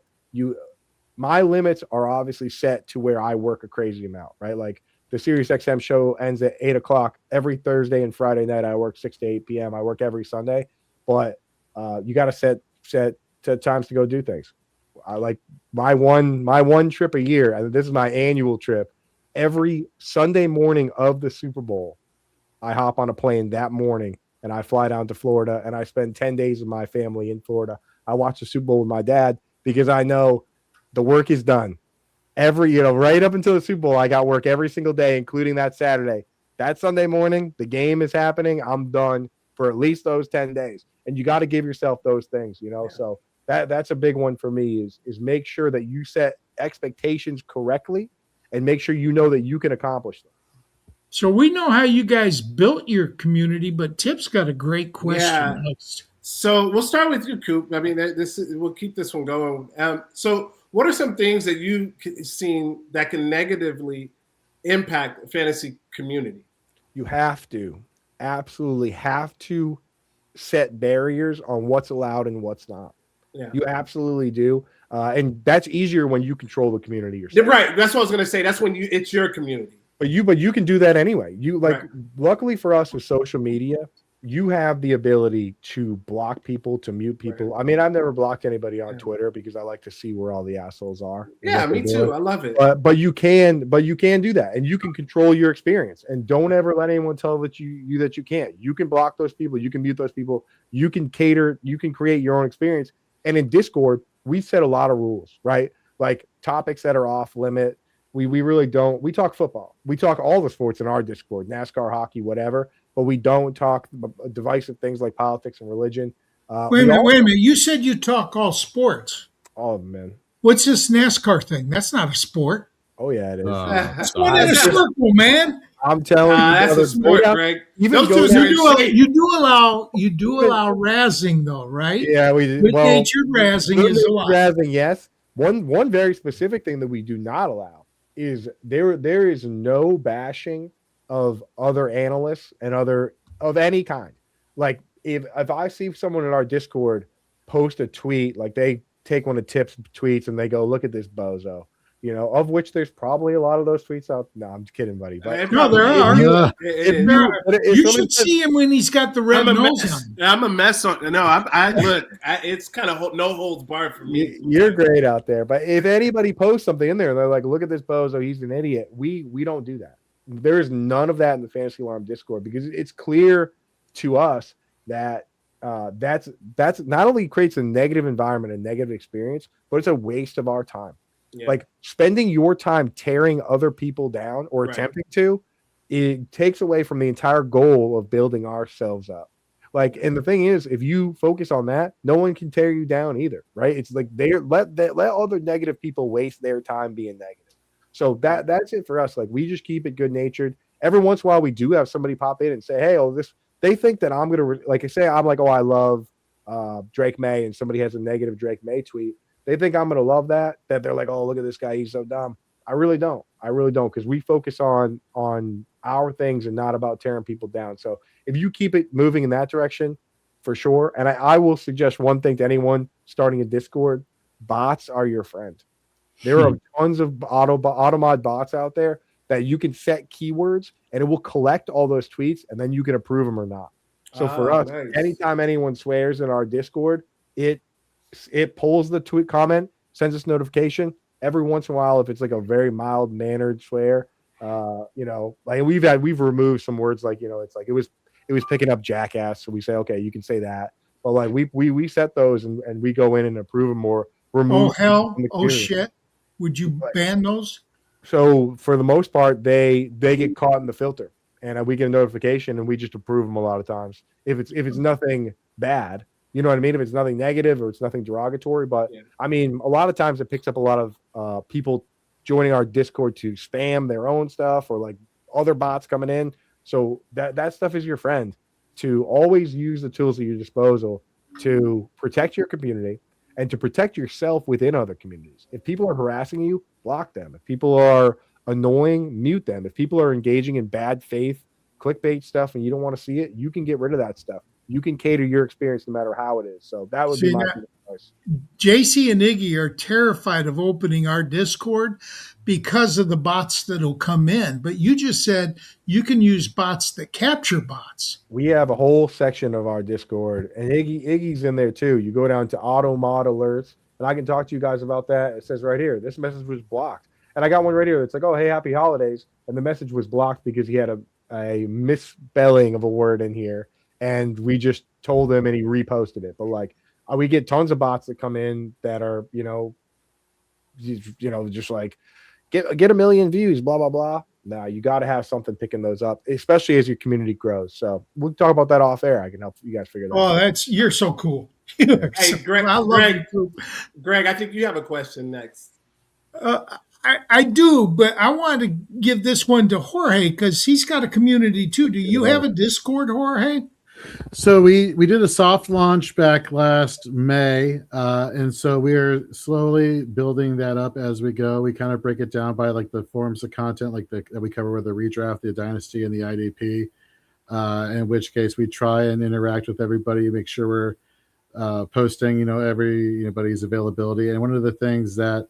my limits are obviously set to where I work a crazy amount, right? Like the SiriusXM show ends at 8 o'clock every Thursday and Friday night. I work 6 to 8 p.m. I work every Sunday, but you got to set times to go do things. I like my one trip a year, and this is my annual trip. Every Sunday morning of the Super Bowl, I hop on a plane that morning and I fly down to Florida and I spend 10 days with my family in Florida. I watch the Super Bowl with my dad because I know the work is done. Right up until the Super Bowl, I got work every single day, including that Saturday. That Sunday morning, the game is happening. I'm done for at least those 10 days. And you got to give yourself those things, Yeah. So that's a big one for me is make sure that you set expectations correctly and make sure you know that you can accomplish them. So we know how you guys built your community, but Tip's got a great question. Yeah. So we'll start with you, Coop. I mean, we'll keep this one going. So what are some things that you've seen that can negatively impact the fantasy community? You absolutely have to set barriers on what's allowed and what's not. Yeah. You absolutely do. And that's easier when you control the community yourself. Right. That's what I was going to say. That's when it's your community. But you can do that anyway. Luckily for us with social media, you have the ability to block people, to mute people. Right. I mean, I've never blocked anybody on Twitter because I like to see where all the assholes are. Yeah, me too. I love it. But you can do that, and you can control your experience. And don't ever let anyone tell that you can't. You can block those people. You can mute those people. You can cater. You can create your own experience. And in Discord, we set a lot of rules, right? Like topics that are off limit. We really don't. We talk football. We talk all the sports in our Discord, NASCAR, hockey, whatever. But we don't talk divisive things like politics and religion. Wait a minute. You said you talk all sports. All of them, man. What's this NASCAR thing? That's not a sport. Oh, yeah, it is. That's one in a circle, man. I'm telling you. That's a sport, Greg. You do allow razzing, though, right? Yeah, we do. Good-natured razzing is allowed. Razzing, yes. One very specific thing that we do not allow is there is no bashing of other analysts and other of any kind. Like if I see someone in our Discord post a tweet, like they take one of Tip's tweets and they go, look at this bozo, of which there's probably a lot of those tweets out. No, I'm just kidding, buddy. But no, there are. You should see him when he's got the red nose on. I'm a mess on. No, I look. It's kind of no holds barred for me. You're great out there. But if anybody posts something in there and they're like, look at this bozo, he's an idiot. We don't do that. There is none of that in the Fantasy Alarm Discord because it's clear to us that that's not only creates a negative environment, a negative experience, but it's a waste of our time. Yeah. Like spending your time tearing other people down or attempting to, it takes away from the entire goal of building ourselves up. Like, and the thing is, if you focus on that, no one can tear you down either, right? It's like let other negative people waste their time being negative. So that's it for us. Like, we just keep it good natured. Every once in a while, we do have somebody pop in and say, "Hey, they think that I'm gonna like I say I'm like, oh, I love Drake May," and somebody has a negative Drake May tweet. They think I'm gonna love that they're like, oh, look at this guy, he's so dumb. I really don't, because we focus on our things and not about tearing people down. So if you keep it moving in that direction, for sure. And I will suggest one thing to anyone starting a Discord: bots are your friend. There are tons of automod bots out there that you can set keywords and it will collect all those tweets and then you can approve them or not. So for us, anytime anyone swears in our Discord, it pulls the tweet comment, sends us notification. Every once in a while, if it's like a very mild mannered swear, like we've removed some words like, it's like it was picking up jackass. So we say, okay, you can say that. But like we set those and we go in and approve them or remove. Oh hell! Oh shit! Would you ban those? So for the most part, they get caught in the filter, and we get a notification, and we just approve them a lot of times. If it's nothing bad, you know what I mean. If it's nothing negative or it's nothing derogatory, but I mean, a lot of times it picks up a lot of people joining our Discord to spam their own stuff or like other bots coming in. So that stuff is your friend. To always use the tools at your disposal to protect your community and to protect yourself within other communities. If people are harassing you, block them. If people are annoying, mute them. If people are engaging in bad faith, clickbait stuff, and you don't want to see it, you can get rid of that stuff. You can cater your experience no matter how it is. So that would be my advice. JC and Iggy are terrified of opening our Discord because of the bots that'll come in. But you just said you can use bots that capture bots. We have a whole section of our Discord, and Iggy's in there too. You go down to auto mod alerts, and I can talk to you guys about that. It says right here, this message was blocked. And I got one right here that's like, oh, hey, happy holidays. And the message was blocked because he had a misspelling of a word in here. And we just told him and he reposted it. But like, we get tons of bots that come in that are, just like get a million views, blah, blah, blah. Now you got to have something picking those up, especially as your community grows. So we'll talk about that off air. I can help you guys figure that out. Oh, you're so cool. Hey, Greg, I love you. Greg, I think you have a question next. I do, but I want to give this one to Jorge because he's got a community too. Do you have a Discord, Jorge? So we did a soft launch back last May, and so we are slowly building that up as we go. We kind of break it down by like the forms of content, like that we cover with the redraft, the dynasty, and the IDP. In which case, we try and interact with everybody, make sure we're posting, everybody's availability. And one of the things that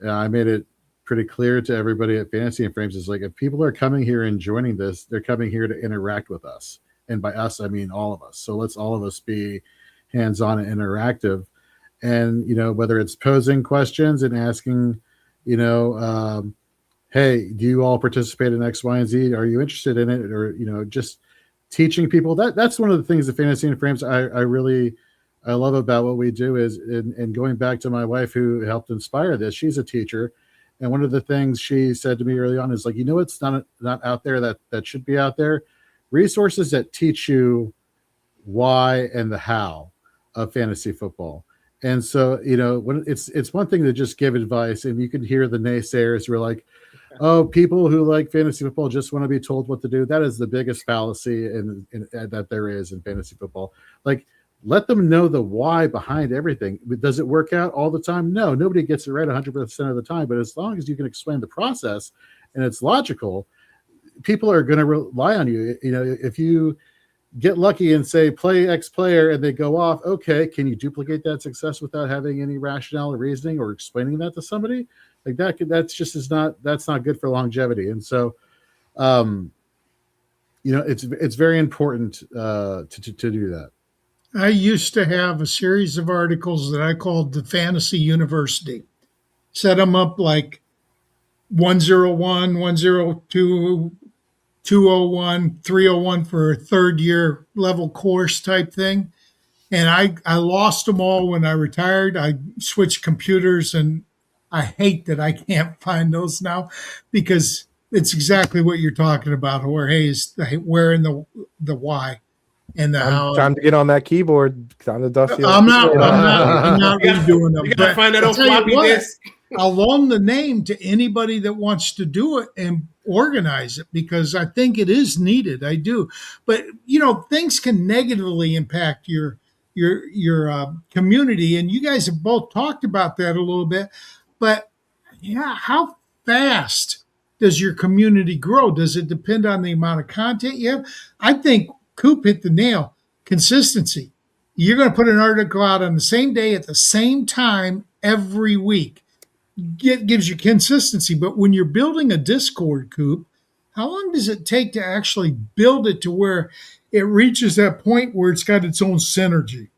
I made it pretty clear to everybody at Fantasy and Frames is like, if people are coming here and joining this, they're coming here to interact with us. And by us, I mean all of us. So let's all of us be hands-on and interactive. And, whether it's posing questions and asking, hey, do you all participate in X, Y, and Z? Are you interested in it? Or, just teaching people. That's one of the things that Fantasy and Frames I love about what we do is, and going back to my wife who helped inspire this, she's a teacher. And one of the things she said to me early on is like, it's not out there that should be out there. Resources that teach you why and the how of fantasy football. And so, when it's one thing to just give advice, and you can hear the naysayers who are like, oh, people who like fantasy football just want to be told what to do. That is the biggest fallacy that there is in fantasy football. Like, let them know the why behind everything. Does it work out all the time? No, nobody gets it right 100% of the time. But as long as you can explain the process and it's logical, people are going to rely on you. You know, if you get lucky and say play X player and they go off, okay, can you duplicate that success without having any rationale or reasoning or explaining that to somebody? Like that's not good for longevity. And so, it's very important to do that. I used to have a series of articles that I called the Fantasy University. Set them up like 101, 102, 201, 301 for a third year level course type thing. And I lost them all when I retired. I switched computers, and I hate that I can't find those now, because it's exactly what you're talking about, Jorge, is wearing the why and the how. Time to get on that keyboard. Time to dust the I'm not redoing them. You gotta find that old floppy disk. I'll loan the name to anybody that wants to do it and organize it, because I think it is needed. I do. But things can negatively impact your community, and you guys have both talked about that a little bit. But yeah, how fast does your community grow? Does it depend on the amount of content you have? I think Coop hit the nail. Consistency. You're going to put an article out on the same day at the same time every week. It gives you consistency. But when you're building a Discord, Coop, how long does it take to actually build it to where it reaches that point where it's got its own synergy?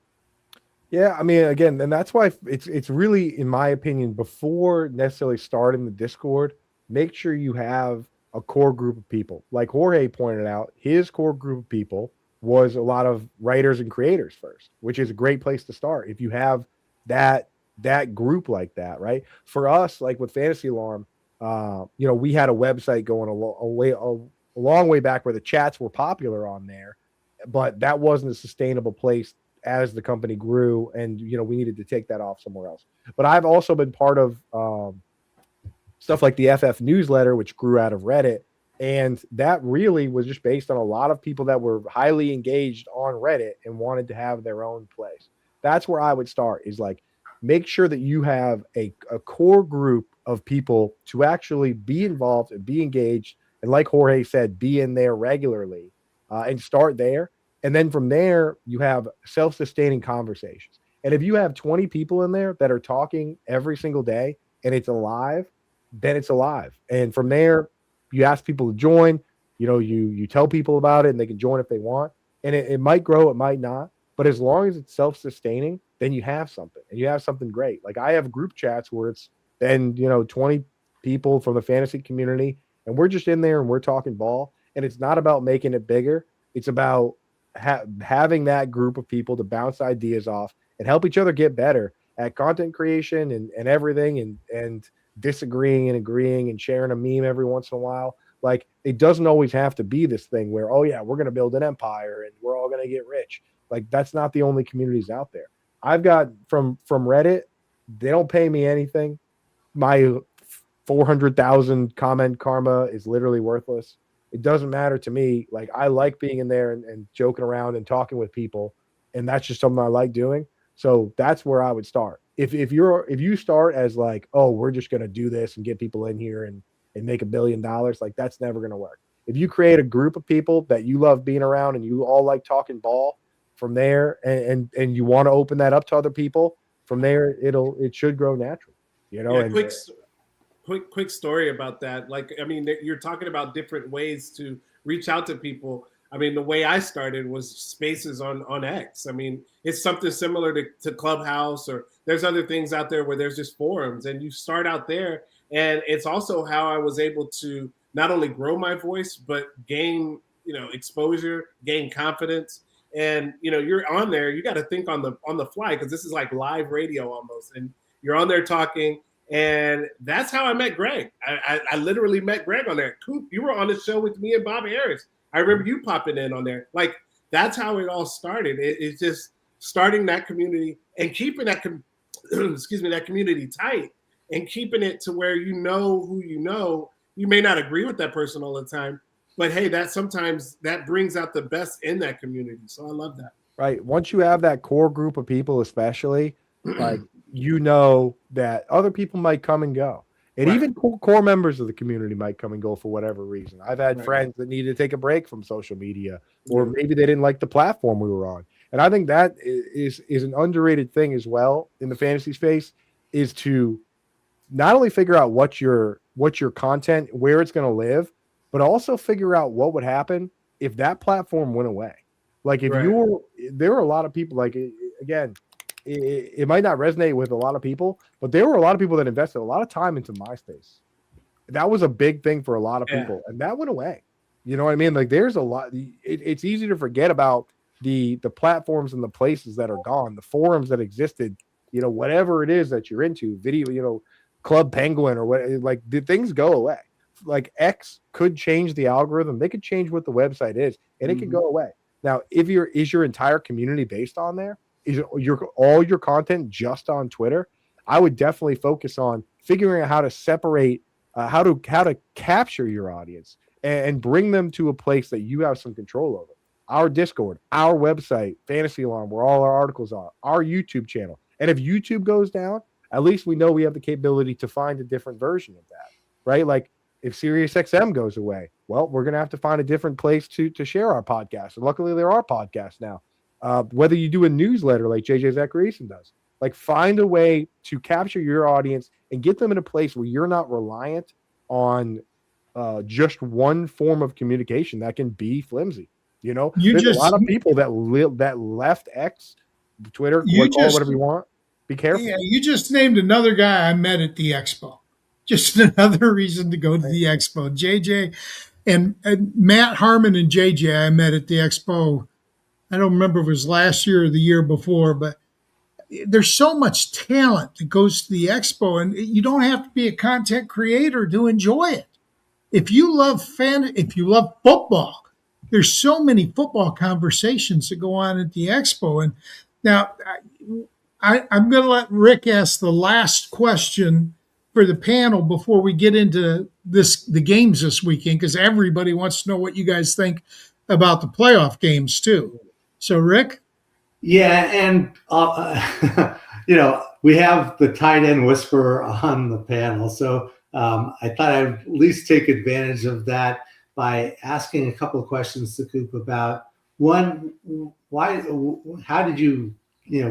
Yeah, I mean, again, and that's why it's really, in my opinion, before necessarily starting the Discord, make sure you have a core group of people. Like Jorge pointed out, his core group of people was a lot of writers and creators first, which is a great place to start. If you have that group like that, right? For us, like with Fantasy Alarm, we had a website going a long way back where the chats were popular on there, but that wasn't a sustainable place as the company grew, and we needed to take that off somewhere else. But I've also been part of stuff like the FF newsletter, which grew out of Reddit, and that really was just based on a lot of people that were highly engaged on Reddit and wanted to have their own place. That's where I would start, is like, make sure that you have a core group of people to actually be involved and be engaged, and like Jorge said, be in there regularly, and start there. And then from there, you have self-sustaining conversations. And if you have 20 people in there that are talking every single day and it's alive, then it's alive. And from there, you ask people to join, you tell people about it, and they can join if they want. And it might grow, it might not. But as long as it's self-sustaining, then you have something, and you have something great. Like I have group chats where it's been, 20 people from the fantasy community, and we're just in there and we're talking ball. And it's not about making it bigger. It's about having that group of people to bounce ideas off and help each other get better at content creation and everything, and disagreeing and agreeing and sharing a meme every once in a while. Like, it doesn't always have to be this thing where, oh yeah, we're going to build an empire and we're all going to get rich. Like, that's not the only communities out there. I've got from Reddit, they don't pay me anything. My 400,000 comment karma is literally worthless. It doesn't matter to me. Like, I like being in there and joking around and talking with people, and that's just something I like doing. So that's where I would start. If you start as like, oh, we're just going to do this and get people in here and make $1 billion, like, that's never going to work. If you create a group of people that you love being around and you all like talking ball, from there, and you want to open that up to other people, from there it should grow naturally. Yeah, quick story about that. Like, I mean, you're talking about different ways to reach out to people. I mean, the way I started was spaces on X. I mean, it's something similar to Clubhouse, or there's other things out there where there's just forums, and you start out there. And it's also how I was able to not only grow my voice, but gain, exposure, gain confidence. And, you're on there, you got to think on the fly, because this is like live radio almost. And you're on there talking. And that's how I met Greg. I literally met Greg on there. Coop, you were on the show with me and Bob Harris. I remember you popping in on there. Like, that's how it all started. It's just starting that community and keeping that that community tight, and keeping it to where you know who you know. You may not agree with that person all the time, but hey, that sometimes that brings out the best in that community. So I love that. right? Once you have that core group of people, especially, like, you know that other people might come and go. And Right. even core members of the community might come and go for whatever reason. I've had Right. friends that needed to take a break from social media, or Yeah. maybe they didn't like the platform we were on. And I think that is an underrated thing as well in the fantasy space, is to not only figure out what your content, where it's going to live, but also figure out what would happen if that platform went away. Like if Right. there are a lot of people, like, again, it might not resonate with a lot of people, but there were a lot of people that invested a lot of time into MySpace. That was a big thing for a lot of people, and that went away. You know what I mean? Like there's a lot. It's easy to forget about the platforms and the places that are gone, the forums that existed. You know, whatever it is that you're into, video, you know, Club Penguin or what, like, did things go away? Like X could change the algorithm. They could change what the website is, and it could go away. Now, is your entire community based on there? Is all your content just on Twitter? I would definitely focus on figuring out how to separate, how to capture your audience and bring them to a place that you have some control over. Our Discord, our website, Fantasy Alarm, where all our articles are, our YouTube channel. And if YouTube goes down, at least we know we have the capability to find a different version of that, right? Like if SiriusXM goes away, well, we're going to have to find a different place to share our podcast. And luckily there are podcasts now. Whether you do a newsletter like JJ Zachariason does, like find a way to capture your audience and get them in a place where you're not reliant on just one form of communication that can be flimsy. You know, there's a lot of people that left X, Twitter, call it whatever you want. Be careful. Yeah, you just named another guy I met at the expo. Just another reason to go to the expo. JJ and Matt Harmon and JJ I met at the expo. I don't remember if it was last year or the year before, but there's so much talent that goes to the expo, and you don't have to be a content creator to enjoy it. If you love football, there's so many football conversations that go on at the expo. And now I'm going to let Rick ask the last question for the panel before we get into the games this weekend, because everybody wants to know what you guys think about the playoff games too. So, Rick? Yeah, and you know, we have the tight end whisperer on the panel, so I thought I'd at least take advantage of that by asking a couple of questions to Coop about one, how did you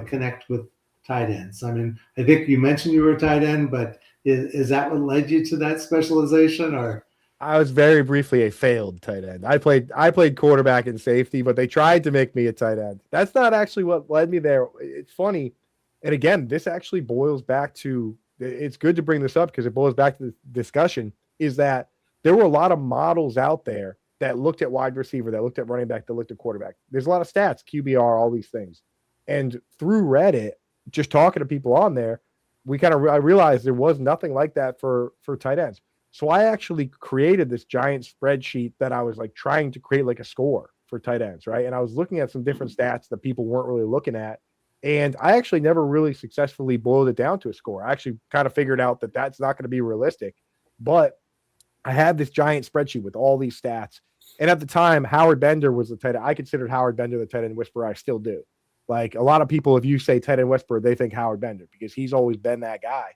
connect with tight ends? I mean, I think you mentioned you were a tight end, but is that what led you to that specialization, or? I was very briefly a failed tight end. I played quarterback and safety, but they tried to make me a tight end. That's not actually what led me there. It's funny. And again, this actually boils back to, it's good to bring this up because it boils back to the discussion, is that there were a lot of models out there that looked at wide receiver, that looked at running back, that looked at quarterback. There's a lot of stats, QBR, all these things. And through Reddit, just talking to people on there, I realized there was nothing like that for tight ends. So I actually created this giant spreadsheet that I was like trying to create like a score for tight ends, right? And I was looking at some different stats that people weren't really looking at. And I actually never really successfully boiled it down to a score. I actually kind of figured out that that's not going to be realistic. But I had this giant spreadsheet with all these stats. And at the time, Howard Bender was the tight end. I considered Howard Bender the tight end whisperer. I still do. Like a lot of people, if you say tight end whisperer, they think Howard Bender because he's always been that guy.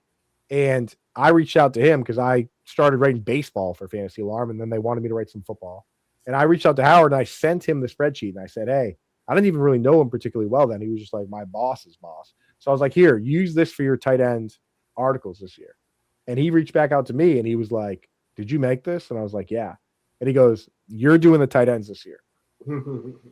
And I reached out to him because I started writing baseball for Fantasy Alarm, and then they wanted me to write some football. And I reached out to Howard, and I sent him the spreadsheet, and I said, hey, I didn't even really know him particularly well then. He was just like my boss's boss. So I was like, here, use this for your tight end articles this year. And he reached back out to me, and he was like, did you make this? And I was like, yeah. And he goes, you're doing the tight ends this year.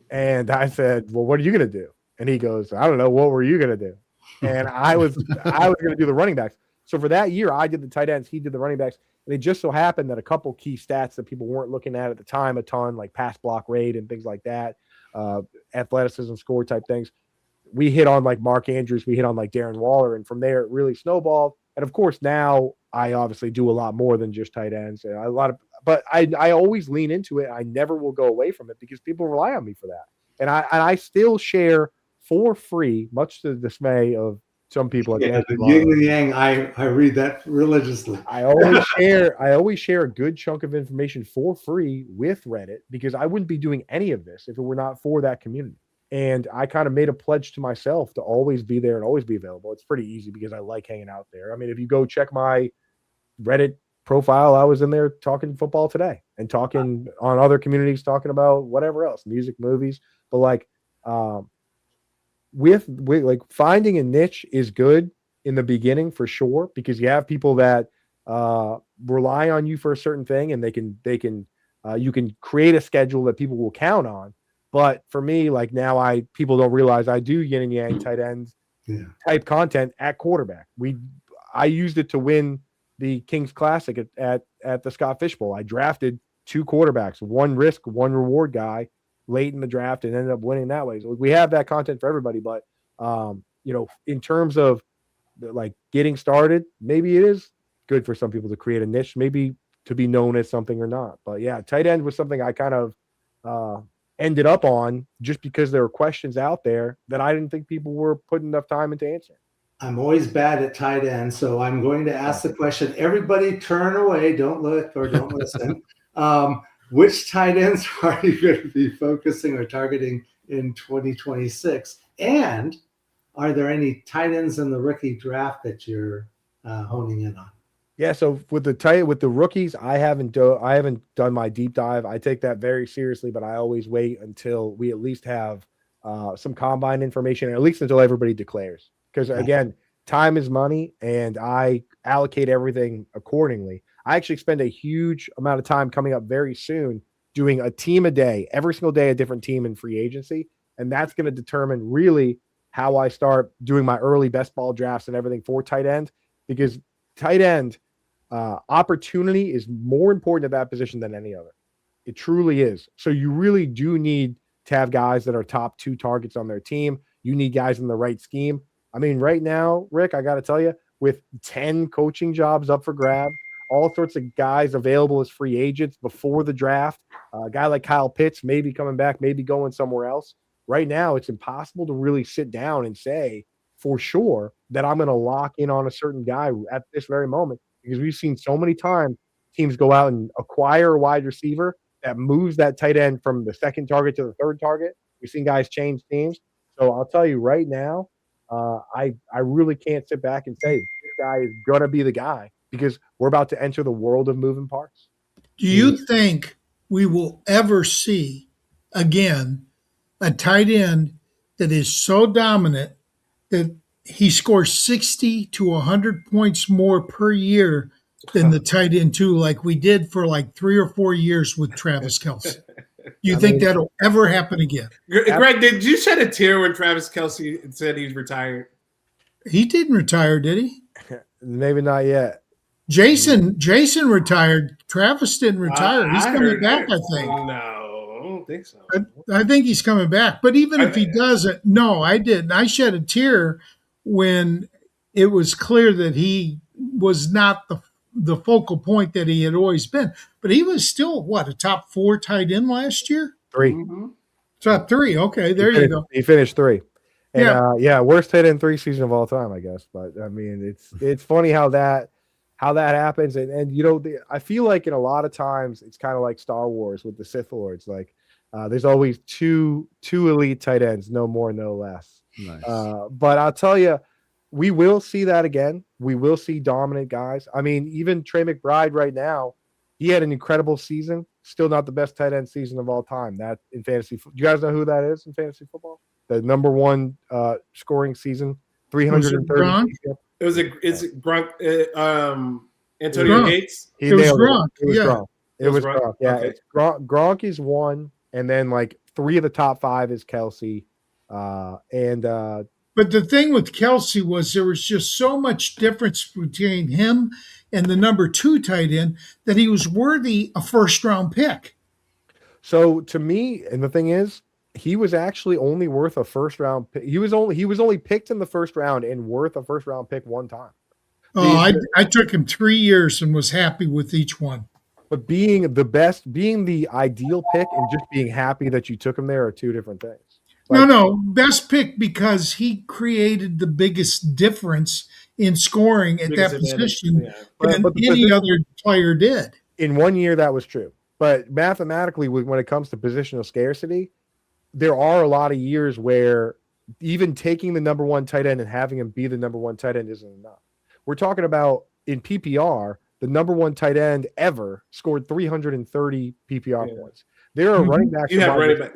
And I said, well, what are you going to do? And he goes, I don't know. What were you going to do? And I was going to do the running backs. So for that year, I did the tight ends. He did the running backs. And it just so happened that a couple key stats that people weren't looking at the time a ton, like pass block rate and things like that, athleticism score type things, we hit on like Mark Andrews. We hit on like Darren Waller. And from there, it really snowballed. And of course, now I obviously do a lot more than just tight ends. And but I always lean into it. I never will go away from it because people rely on me for that. And I still share for free, much to the dismay of some people. Yeah, the yin and yang, I read that religiously. I always share a good chunk of information for free with Reddit because I wouldn't be doing any of this if it were not for that community. And I kind of made a pledge to myself to always be there and always be available. It's pretty easy because I like hanging out there. I mean, if you go check my Reddit profile, I was in there talking football today and talking on other communities, talking about whatever else, music, movies. But like, with like finding a niche is good in the beginning for sure, because you have people that rely on you for a certain thing, and you can create a schedule that people will count on. But for me, like now people don't realize I do yin and yang tight ends type content at quarterback. I used it to win the Kings Classic at the Scott Fish Bowl. I drafted 2 quarterbacks, one risk, one reward guy late in the draft, and ended up winning that way. So we have that content for everybody, but in terms of like getting started, maybe it is good for some people to create a niche, maybe to be known as something or not. But yeah, tight end was something I kind of ended up on just because there were questions out there that I didn't think people were putting enough time into answering. I'm always bad at tight end, so I'm going to ask the question. Everybody turn away, don't look or don't listen. Which tight ends are you going to be focusing or targeting in 2026? And are there any tight ends in the rookie draft that you're honing in on? Yeah, so with the rookies, I haven't done my deep dive. I take that very seriously, but I always wait until we at least have some combine information, or at least until everybody declares. Because again, time is money, and I allocate everything accordingly. I actually spend a huge amount of time coming up very soon doing a team a day, every single day, a different team in free agency. And that's going to determine really how I start doing my early best ball drafts and everything for tight end, because tight end opportunity is more important at that position than any other. It truly is. So you really do need to have guys that are top 2 targets on their team. You need guys in the right scheme. I mean, right now, Rick, I got to tell you, with 10 coaching jobs up for grab, all sorts of guys available as free agents before the draft, a guy like Kyle Pitts maybe coming back, maybe going somewhere else. Right now, it's impossible to really sit down and say for sure that I'm going to lock in on a certain guy at this very moment, because we've seen so many times teams go out and acquire a wide receiver that moves that tight end from the second target to the third target. We've seen guys change teams. So I'll tell you right now, I really can't sit back and say this guy is going to be the guy, because we're about to enter the world of moving parts. Do you think we will ever see again a tight end that is so dominant that he scores 60 to 100 points more per year than the tight end 2, like we did for like 3 or 4 years with Travis Kelce? You think that'll ever happen again? Greg, did you shed a tear when Travis Kelce said he's retired? He didn't retire, did he? Maybe not yet. Jason retired. Travis didn't retire. He's coming back, I think. No, I don't think so. I think he's coming back. But even if he doesn't, no, I didn't. I shed a tear when it was clear that he was not the focal point that he had always been. But he was still, a top 4 tight end last year? 3. Mm-hmm. Top 3. Okay, there you go. He finished 3. And worst tight end 3 season of all time, I guess. But I mean, it's funny how that happens. And I feel like in a lot of times it's kind of like Star Wars with the Sith Lords. Like there's always two elite tight ends, no more, no less. Nice. But I'll tell you, we will see that again. We will see dominant guys. I mean, even Trey McBride right now, he had an incredible season. Still not the best tight end season of all time. That in fantasy. Do you guys know who that is in fantasy football? The number 1 scoring season, 330. Is it Gronk? Antonio Gates. It was Gronk. It was Gronk. Yeah, okay. It's Gronk is 1, and then like 3 of the top 5 is Kelce, But the thing with Kelce was there was just so much difference between him and the number 2 tight end that he was worthy a first-round pick. So to me, and the thing is, he was actually only worth a first-round pick. He was only picked in the first round and worth a first-round pick 1 time. Oh, I took him 3 years and was happy with each one. But being the best, being the ideal pick, and just being happy that you took him there are 2 different things. No, best pick because he created the biggest difference in scoring at that position than any other player did. In 1 year, that was true. But mathematically, when it comes to positional scarcity, there are a lot of years where even taking the number one tight end and having him be the number one tight end isn't enough. We're talking about in PPR, the number one tight end ever scored 330 PPR points. There are running backs. You have running back,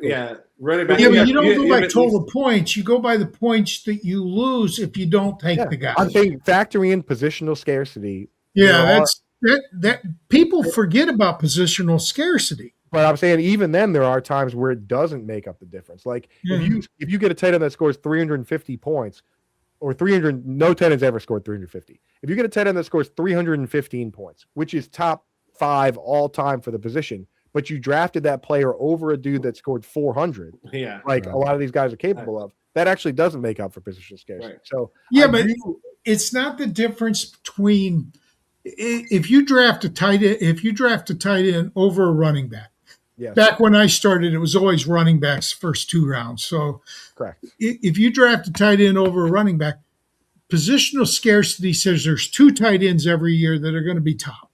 running back. Yeah, but you don't go by total points. You go by the points that you lose if you don't take the guy. I'm saying factoring in positional scarcity. Yeah, that people forget about positional scarcity. But I'm saying even then there are times where it doesn't make up the difference. Like if you get a tight end that scores 350 points or 300, no tight ends ever scored 350. If you get a tight end that scores 315 points, which is top 5 all time for the position, but you drafted that player over a dude that scored 400, like a lot of these guys are capable of, that actually doesn't make up for positional scarcity. Right. So but it's not the difference between if you draft a tight end over a running back. Yes. Back when I started, it was always running backs first 2 rounds. So correct. If you draft a tight end over a running back, positional scarcity says there's 2 tight ends every year that are going to be top.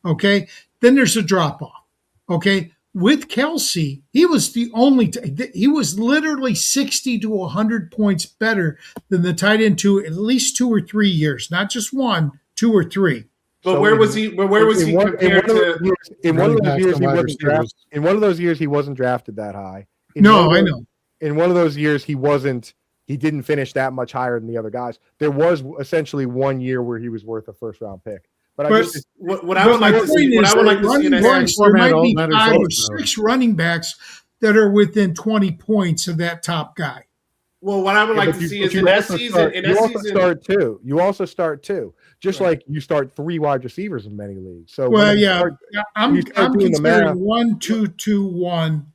Okay. Then there's a drop off. Okay. With Kelce, he was the only, he was literally 60 to 100 points better than the tight end at least 2 or 3 years, not just 1, 2 or 3. But so where was he compared to? In one of those years, he wasn't drafted. In one of those years, he wasn't drafted that high. I know. In one of those years, he didn't finish that much higher than the other guys. There was essentially 1 year where he was worth a first-round pick. But what I would like to see, there might be 5 or 6 running backs that are within 20 points of that top guy. Well, what I would like to see is in that season. You also start 2. Just like you start 3 wide receivers in many leagues. So I'm considering 1, 2, 2, 1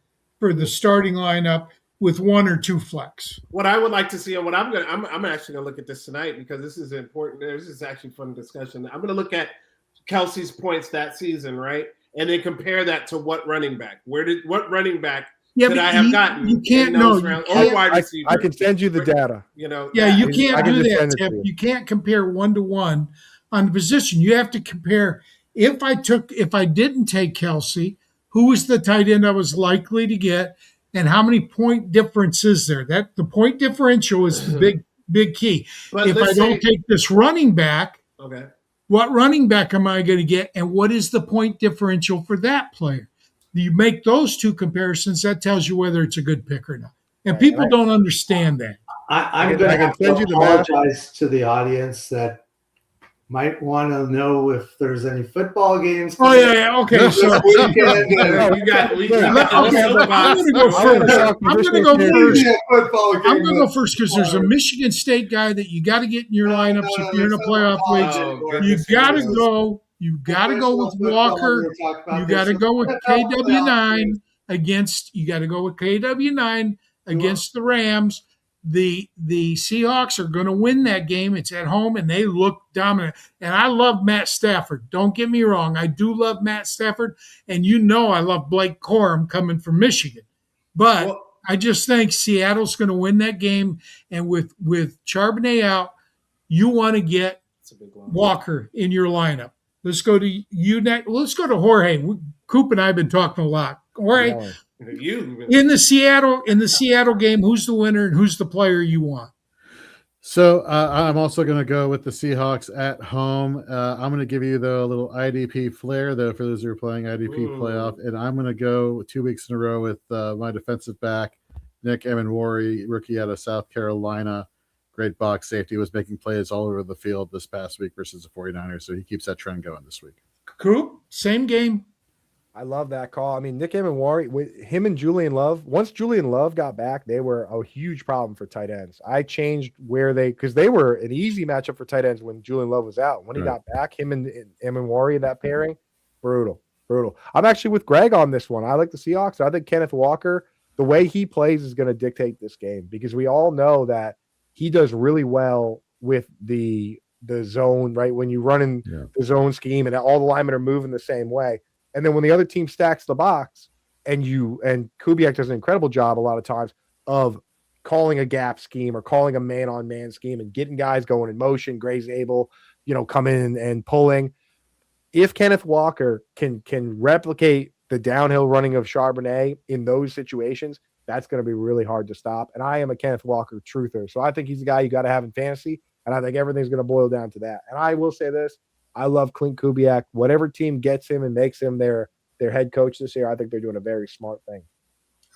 for the starting lineup with 1 or 2 flex. What I would like to see, and what I'm actually gonna look at this tonight because this is important. This is actually fun discussion. I'm gonna look at Kelce's points that season, right, and then compare that to what running back? What running back? That I have gotten. You can't know. Wide receiver. I can send you the data. You can't do that, Tip. You can't compare 1-to-1 on the position. You have to compare. If I didn't take Kelce, who was the tight end I was likely to get, and how many point difference is there? That the point differential is the big key. But if I don't take this running back, what running back am I going to get, and what is the point differential for that player? You make those 2 comparisons, that tells you whether it's a good pick or not. And people don't understand that. I'm going to apologize to the audience that might want to know if there's any football games. Oh, yeah. Okay. So we got I'm going to go first. I'm going to go first because there's a Michigan State guy that you got to get in your lineups if you're in a playoff league. You got to go. You got to go with Walker. You got to go with KW9 against. You got to go with KW9 against the Rams. The Seahawks are going to win that game. It's at home, and they look dominant. And I love Matt Stafford. Don't get me wrong. I do love Matt Stafford, and I love Blake Corum coming from Michigan. But I just think Seattle's going to win that game. And with Charbonnet out, you want to get Walker in your lineup. Let's go to you next. Let's go to Jorge. Coop and I have been talking a lot. Jorge, in the Seattle game, who's the winner and who's the player you want? So I'm also going to go with the Seahawks at home. I'm going to give you the little IDP flair, though, for those who are playing IDP playoff. And I'm going to go 2 weeks in a row with my defensive back, Nick Emenwari, rookie out of South Carolina. Great box safety, was making plays all over the field this past week versus the 49ers. So he keeps that trend going this week. Coop, same game. I love that call. I mean, Nick Emenwari, with him and Julian Love, once Julian Love got back, they were a huge problem for tight ends. I changed because they were an easy matchup for tight ends when Julian Love was out. When he got back, him and Emenwari, that pairing, brutal. I'm actually with Greg on this one. I like the Seahawks. I think Kenneth Walker, the way he plays is going to dictate this game because we all know that he does really well with the zone, right? When you run in the zone scheme and all the linemen are moving the same way. And then when the other team stacks the box and Kubiak does an incredible job a lot of times of calling a gap scheme or calling a man-on-man scheme and getting guys going in motion, Gray's able, come in and pulling. If Kenneth Walker can replicate the downhill running of Charbonnet in those situations, that's going to be really hard to stop. And I am a Kenneth Walker truther. So I think he's a guy you got to have in fantasy. And I think everything's going to boil down to that. And I will say this. I love Clint Kubiak. Whatever team gets him and makes him their head coach this year, I think they're doing a very smart thing.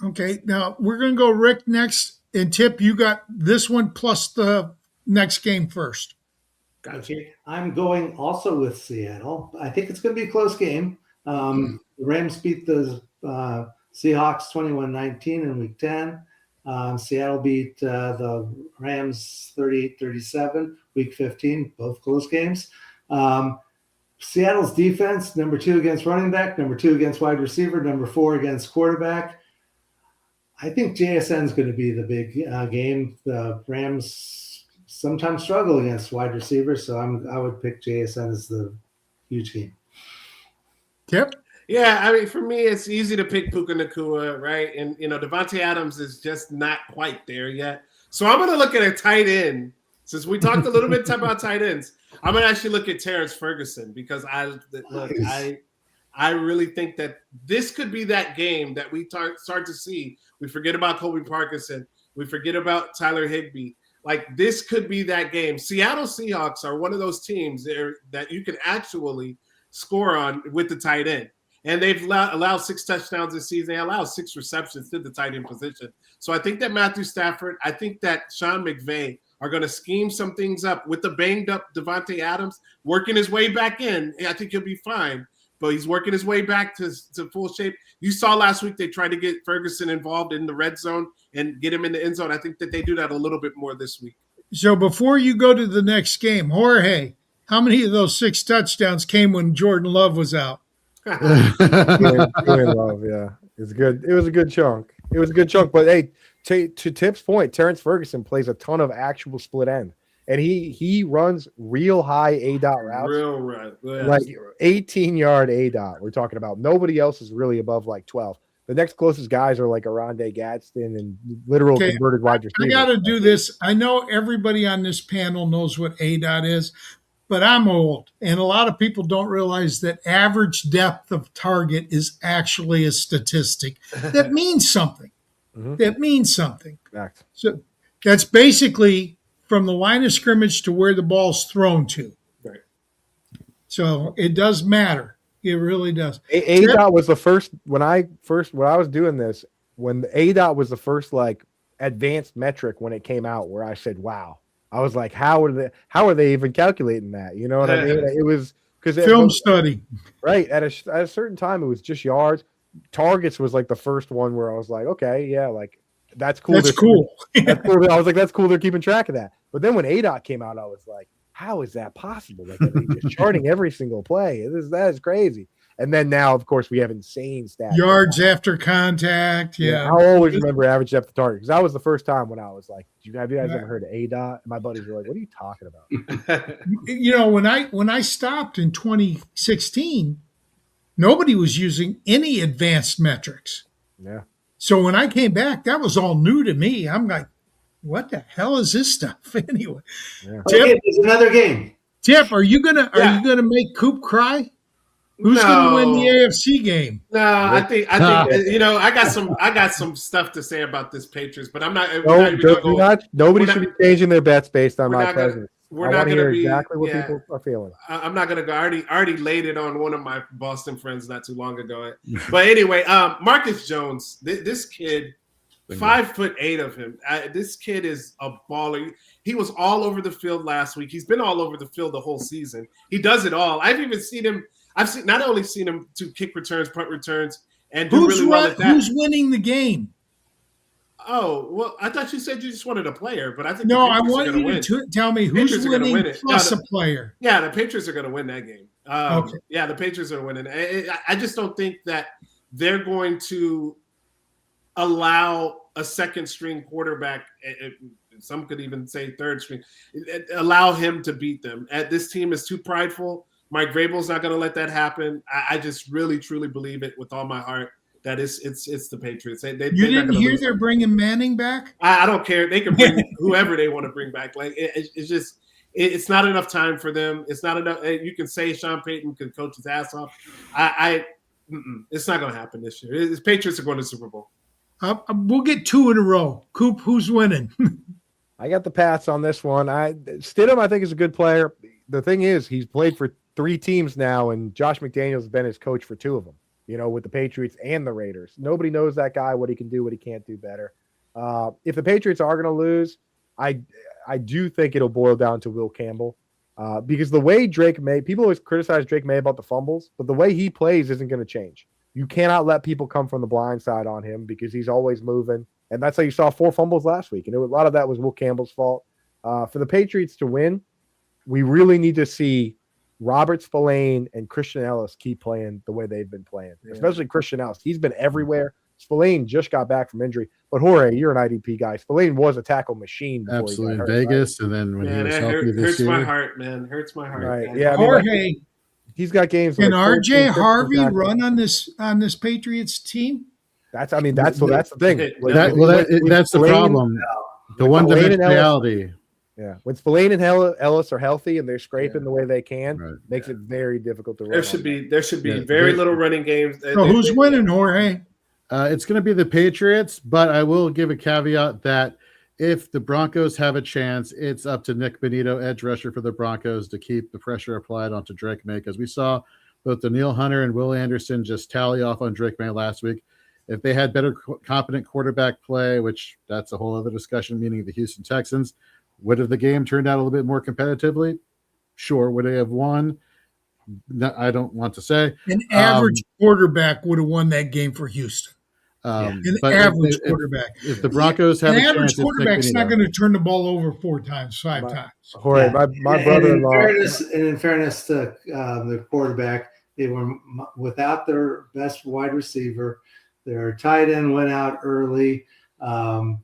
Okay, now we're going to go Rick next. And Tip, you got this one plus the next game first. Gotcha. Okay. I'm going also with Seattle. I think it's going to be a close game. The Rams beat the Seahawks 21-19 in Week 10. Seattle beat the Rams 38-37, Week 15, both close games. Seattle's defense, number 2 against running back, number 2 against wide receiver, number 4 against quarterback. I think JSN is going to be the big game. The Rams sometimes struggle against wide receivers, so I would pick JSN as the huge game. Tip? Yeah, I mean, for me, it's easy to pick Puka Nacua, right? And, Devontae Adams is just not quite there yet. So I'm going to look at a tight end. Since we talked a little bit about tight ends, I'm going to actually look at Terrence Ferguson because I really think that this could be that game that we start to see. We forget about Colby Parkinson. We forget about Tyler Higbee. Like, this could be that game. Seattle Seahawks are one of those teams that you can actually score on with the tight end. And they've allowed 6 touchdowns this season. They allowed 6 receptions to the tight end position. So I think that Matthew Stafford, I think that Sean McVay are going to scheme some things up with the banged-up Devontae Adams working his way back in. I think he'll be fine. But he's working his way back to full shape. You saw last week they tried to get Ferguson involved in the red zone and get him in the end zone. I think that they do that a little bit more this week. So before you go to the next game, Jorge, how many of those 6 touchdowns came when Jordan Love was out? Love, yeah. It's good. It was a good chunk. But hey, to Tip's point, Terrence Ferguson plays a ton of actual split end. And he runs real high A-dot routes. Real right. Yes. Like 18-yard A-dot we're talking about. Nobody else is really above like 12. The next closest guys are like Arondé Gadsden and literal converted wide receivers. I got to do this. I know everybody on this panel knows what A-dot is, but I'm old. And a lot of people don't realize that average depth of target is actually a statistic. That means something. That means something. Correct. So that's basically from the line of scrimmage to where the ball's thrown to. Right. So it does matter. It really does. A-dot was the first when I was doing this, when the A-dot was the first like advanced metric when it came out, where I said, wow. I was like, how are they even calculating that? You know what I mean? It was because film study. Right. At a certain time it was just yards. Targets was like the first one where I was like, okay, yeah, like that's cool. That's cool. That's cool. I was like, that's cool. They're keeping track of that. But then when A-dot came out, I was like, how is that possible? Like, are they just charting every single play? That is crazy. And then now, of course, we have insane stats. Yards after contact. Yeah. I always remember average depth of target because that was the first time when I was like, have you guys ever heard of A-dot? And my buddies were like, what are you talking about? When I stopped in 2016, nobody was using any advanced metrics. Yeah. So when I came back, that was all new to me. I'm like, what the hell is this stuff anyway? Yeah. Okay, there's another game. Tip, are you gonna make Coop cry? Who's gonna win the AFC game? No, I think I got some stuff to say about this Patriots, but I'm not. Nobody should be changing their bets based on my presence. We're not going to be exactly what people are feeling. I'm not going to go. I already laid it on one of my Boston friends not too long ago. But anyway, Marcus Jones, this kid, 5'8" of him. This kid is a baller. He was all over the field last week. He's been all over the field the whole season. He does it all. I've even seen him. Not only seen him to kick returns, punt returns, and do really well at that. Who's winning the game? Oh, well, I thought you said you just wanted a player, but I think I want you to tell me who's winning plus a player. Yeah, the Patriots are going to win that game. Okay. Yeah, the Patriots are winning. I just don't think that they're going to allow a second-string quarterback, some could even say third string, allow him to beat them. This team is too prideful. Mike Vrabel's not going to let that happen. I just really, truly believe it with all my heart. That it's the Patriots. You didn't hear they're bringing Manning back? I don't care. They can bring whoever they want to bring back. Like it's just it's not enough time for them. It's not enough. You can say Sean Payton can coach his ass off. It's not going to happen this year. The Patriots are going to the Super Bowl. We'll get 2 in a row. Coop, who's winning? I got the Pats on this one. Stidham, I think, is a good player. The thing is, he's played for 3 teams now, and Josh McDaniels has been his coach for 2 of them, with the Patriots and the Raiders. Nobody knows that guy, what he can do, what he can't do better. If the Patriots are going to lose, I do think it'll boil down to Will Campbell. Because the way Drake May, people always criticize Drake May about the fumbles, but the way he plays isn't going to change. You cannot let people come from the blind side on him because he's always moving. And that's how you saw 4 fumbles last week. And a lot of that was Will Campbell's fault. For the Patriots to win, we really need to see Robert Spillane and Christian Ellis keep playing the way they've been playing, especially Christian Ellis. He's been everywhere. Spillane just got back from injury. But Jorge, you're an IDP guy. Spillane was a tackle machine. Absolutely. In Vegas, right? And then when he was healthy this year. Hurts my heart, man. Hurts my heart. Right. Man. Yeah. Jorge. He's got games. Can RJ Harvey run on this Patriots team? That's the thing. That's the problem. The one-dimensionality. Yeah, when Spillane and Ellis are healthy and they're scraping the way they can, makes it very difficult to run. There should be very little running games. So who's winning, Jorge? It's going to be the Patriots, but I will give a caveat that if the Broncos have a chance, it's up to Nick Benito, edge rusher for the Broncos, to keep the pressure applied onto Drake May, because we saw both Danielle Hunter and Will Anderson just tally off on Drake May last week. If they had better competent quarterback play, which that's a whole other discussion, meaning the Houston Texans, would have the game turned out a little bit more competitively? Sure. Would they have won? No, I don't want to say. An average quarterback would have won that game for Houston. Average quarterback. If the Broncos have an a average chance, quarterback's not going to turn the ball over 4 times, 5 times. Jorge, my brother-in-law. In fairness to the quarterback, they were without their best wide receiver. Their tight end went out early. But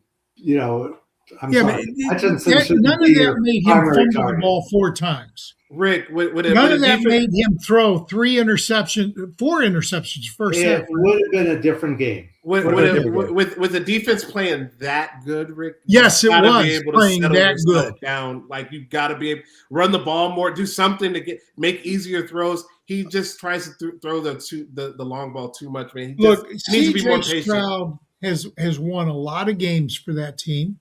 none of that made him fumble the ball 4 times. Rick, none of that made him throw 4 interceptions first half. It would have been a different game. With the defense playing that good, Rick. Yes, it was playing that good. Down, like you got to be able to run the ball more, do something to make easier throws. He just tries to throw the long ball too much, man. Look, CJ Stroud has won a lot of games for that team.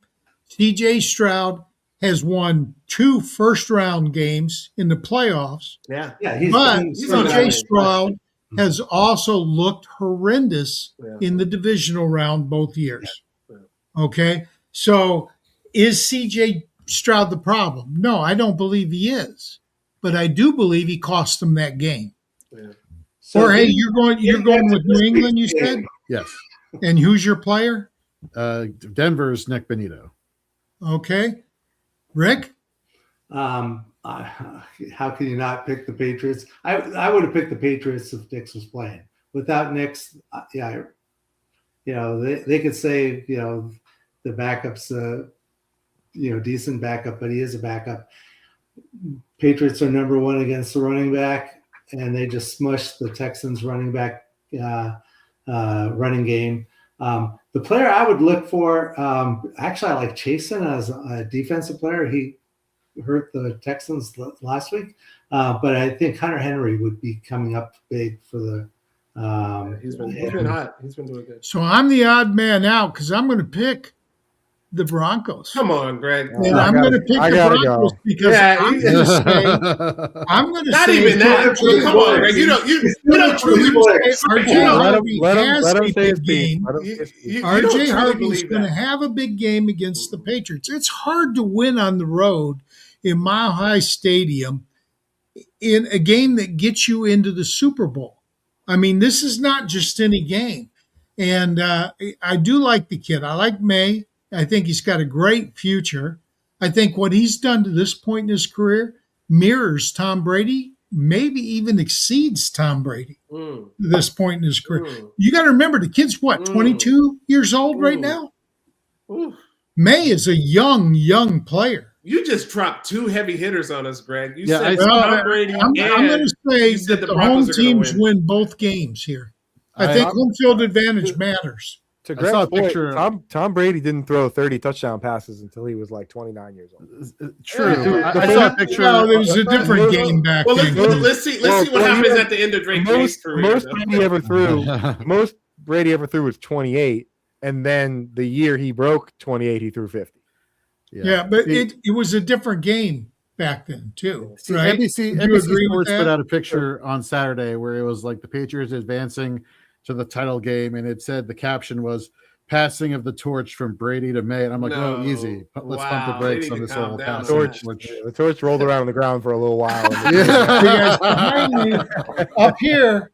CJ Stroud has won 2 first-round games in the playoffs. Yeah. But CJ Stroud has also looked horrendous in the divisional round both years. Yeah. Okay? So is CJ Stroud the problem? No, I don't believe he is. But I do believe he cost them that game. Yeah. You're going with New England, you said? Yes. And who's your player? Denver's Nick Benito. Okay. Rick? How can you not pick the Patriots? I would have picked the Patriots if Nix was playing. Without Nix, they could say, the backup's decent backup, but he is a backup. Patriots are number 1 against the running back, and they just smushed the Texans running back running game. The player I would look for, actually, I like Chasen as a defensive player. He hurt the Texans last week, but I think Hunter Henry would be coming up big for the. He's been hot. He's been doing good. So I'm the odd man out because I'm going to pick the Broncos. Come on, Greg. And I'm going to pick the Broncos because I'm going to say not even that. Come on, Greg. You don't truly believe RJ Harvey's going to have a big game against the Patriots. It's hard to win on the road in Mile High Stadium in a game that gets you into the Super Bowl. I mean, this is not just any game. And I do like the kid. I like May. I think he's got a great future. I think what he's done to this point in his career mirrors Tom Brady, maybe even exceeds Tom Brady to this point in his career. You got to remember, the kid's 22 years old right now? May is a young player. You just dropped 2 heavy hitters on us, Greg. You said Tom Brady. I'm going to say that the home teams win both games here. I think home field advantage matters. To Greg's point, Tom Brady didn't throw 30 touchdown passes until he was like 29 years old. True. I saw a picture. Well, it was a different game back then. Let's see what happens at the end of Drake May's career. Most Brady ever threw was 28. and then the year he broke 28, he threw 50. Yeah, but it was a different game back then too, See, right? NBC Sports put out a picture on Saturday where it was like the Patriots advancing to the title game, and it said the caption was "Passing of the torch from Brady to May," and I'm like, "Oh, easy, let's pump the brakes on this whole passing of the torch." The torch rolled around on the ground for a little while. Guys, behind me, up here,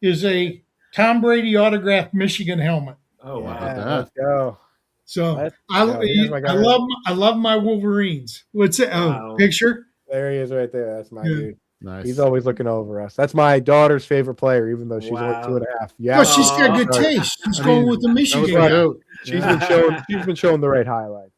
is a Tom Brady autographed Michigan helmet. Oh wow! Yeah, let's go. So I love my Wolverines. What's that? Oh, picture? There he is right there. That's my dude. Nice. He's always looking over us. That's my daughter's favorite player, even though she's only 2.5. Yeah, well, she's got good taste. She's going with the Michigan. She's been showing the right highlights.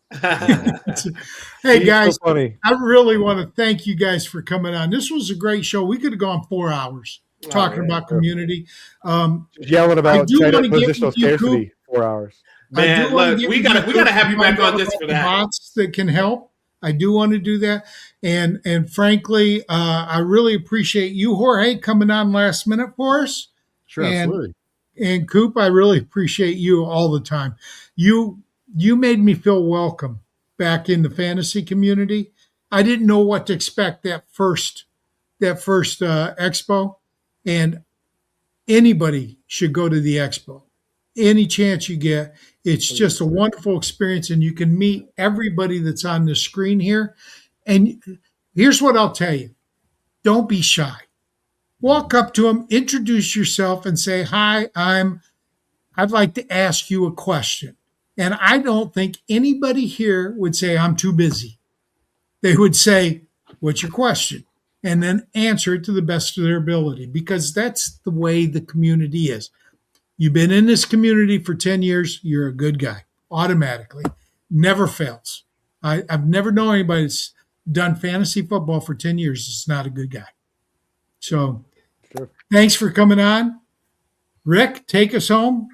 Hey guys, so funny. I really want to thank you guys for coming on. This was a great show. We could have gone 4 hours talking about community. Yelling about positional scarcity. 4 hours. Man, look, we gotta have you back on this for that. Bots that can help. I do want to do that, and frankly, I really appreciate you, Jorge, coming on last minute for us. Sure, absolutely. And Coop, I really appreciate you all the time. You made me feel welcome back in the fantasy community. I didn't know what to expect that first expo, and anybody should go to the expo. Any chance you get. It's just a wonderful experience, and you can meet everybody that's on the screen here. And here's what I'll tell you. Don't be shy. Walk up to them, introduce yourself, and say, "Hi, I'd like to ask you a question." And I don't think anybody here would say, "I'm too busy." They would say, "What's your question?" And then answer it to the best of their ability, because that's the way the community is. You've been in this community for 10 years, you're a good guy, automatically. Never fails. I've never known anybody that's done fantasy football for 10 years that's not a good guy. So Thanks for coming on. Rick, take us home.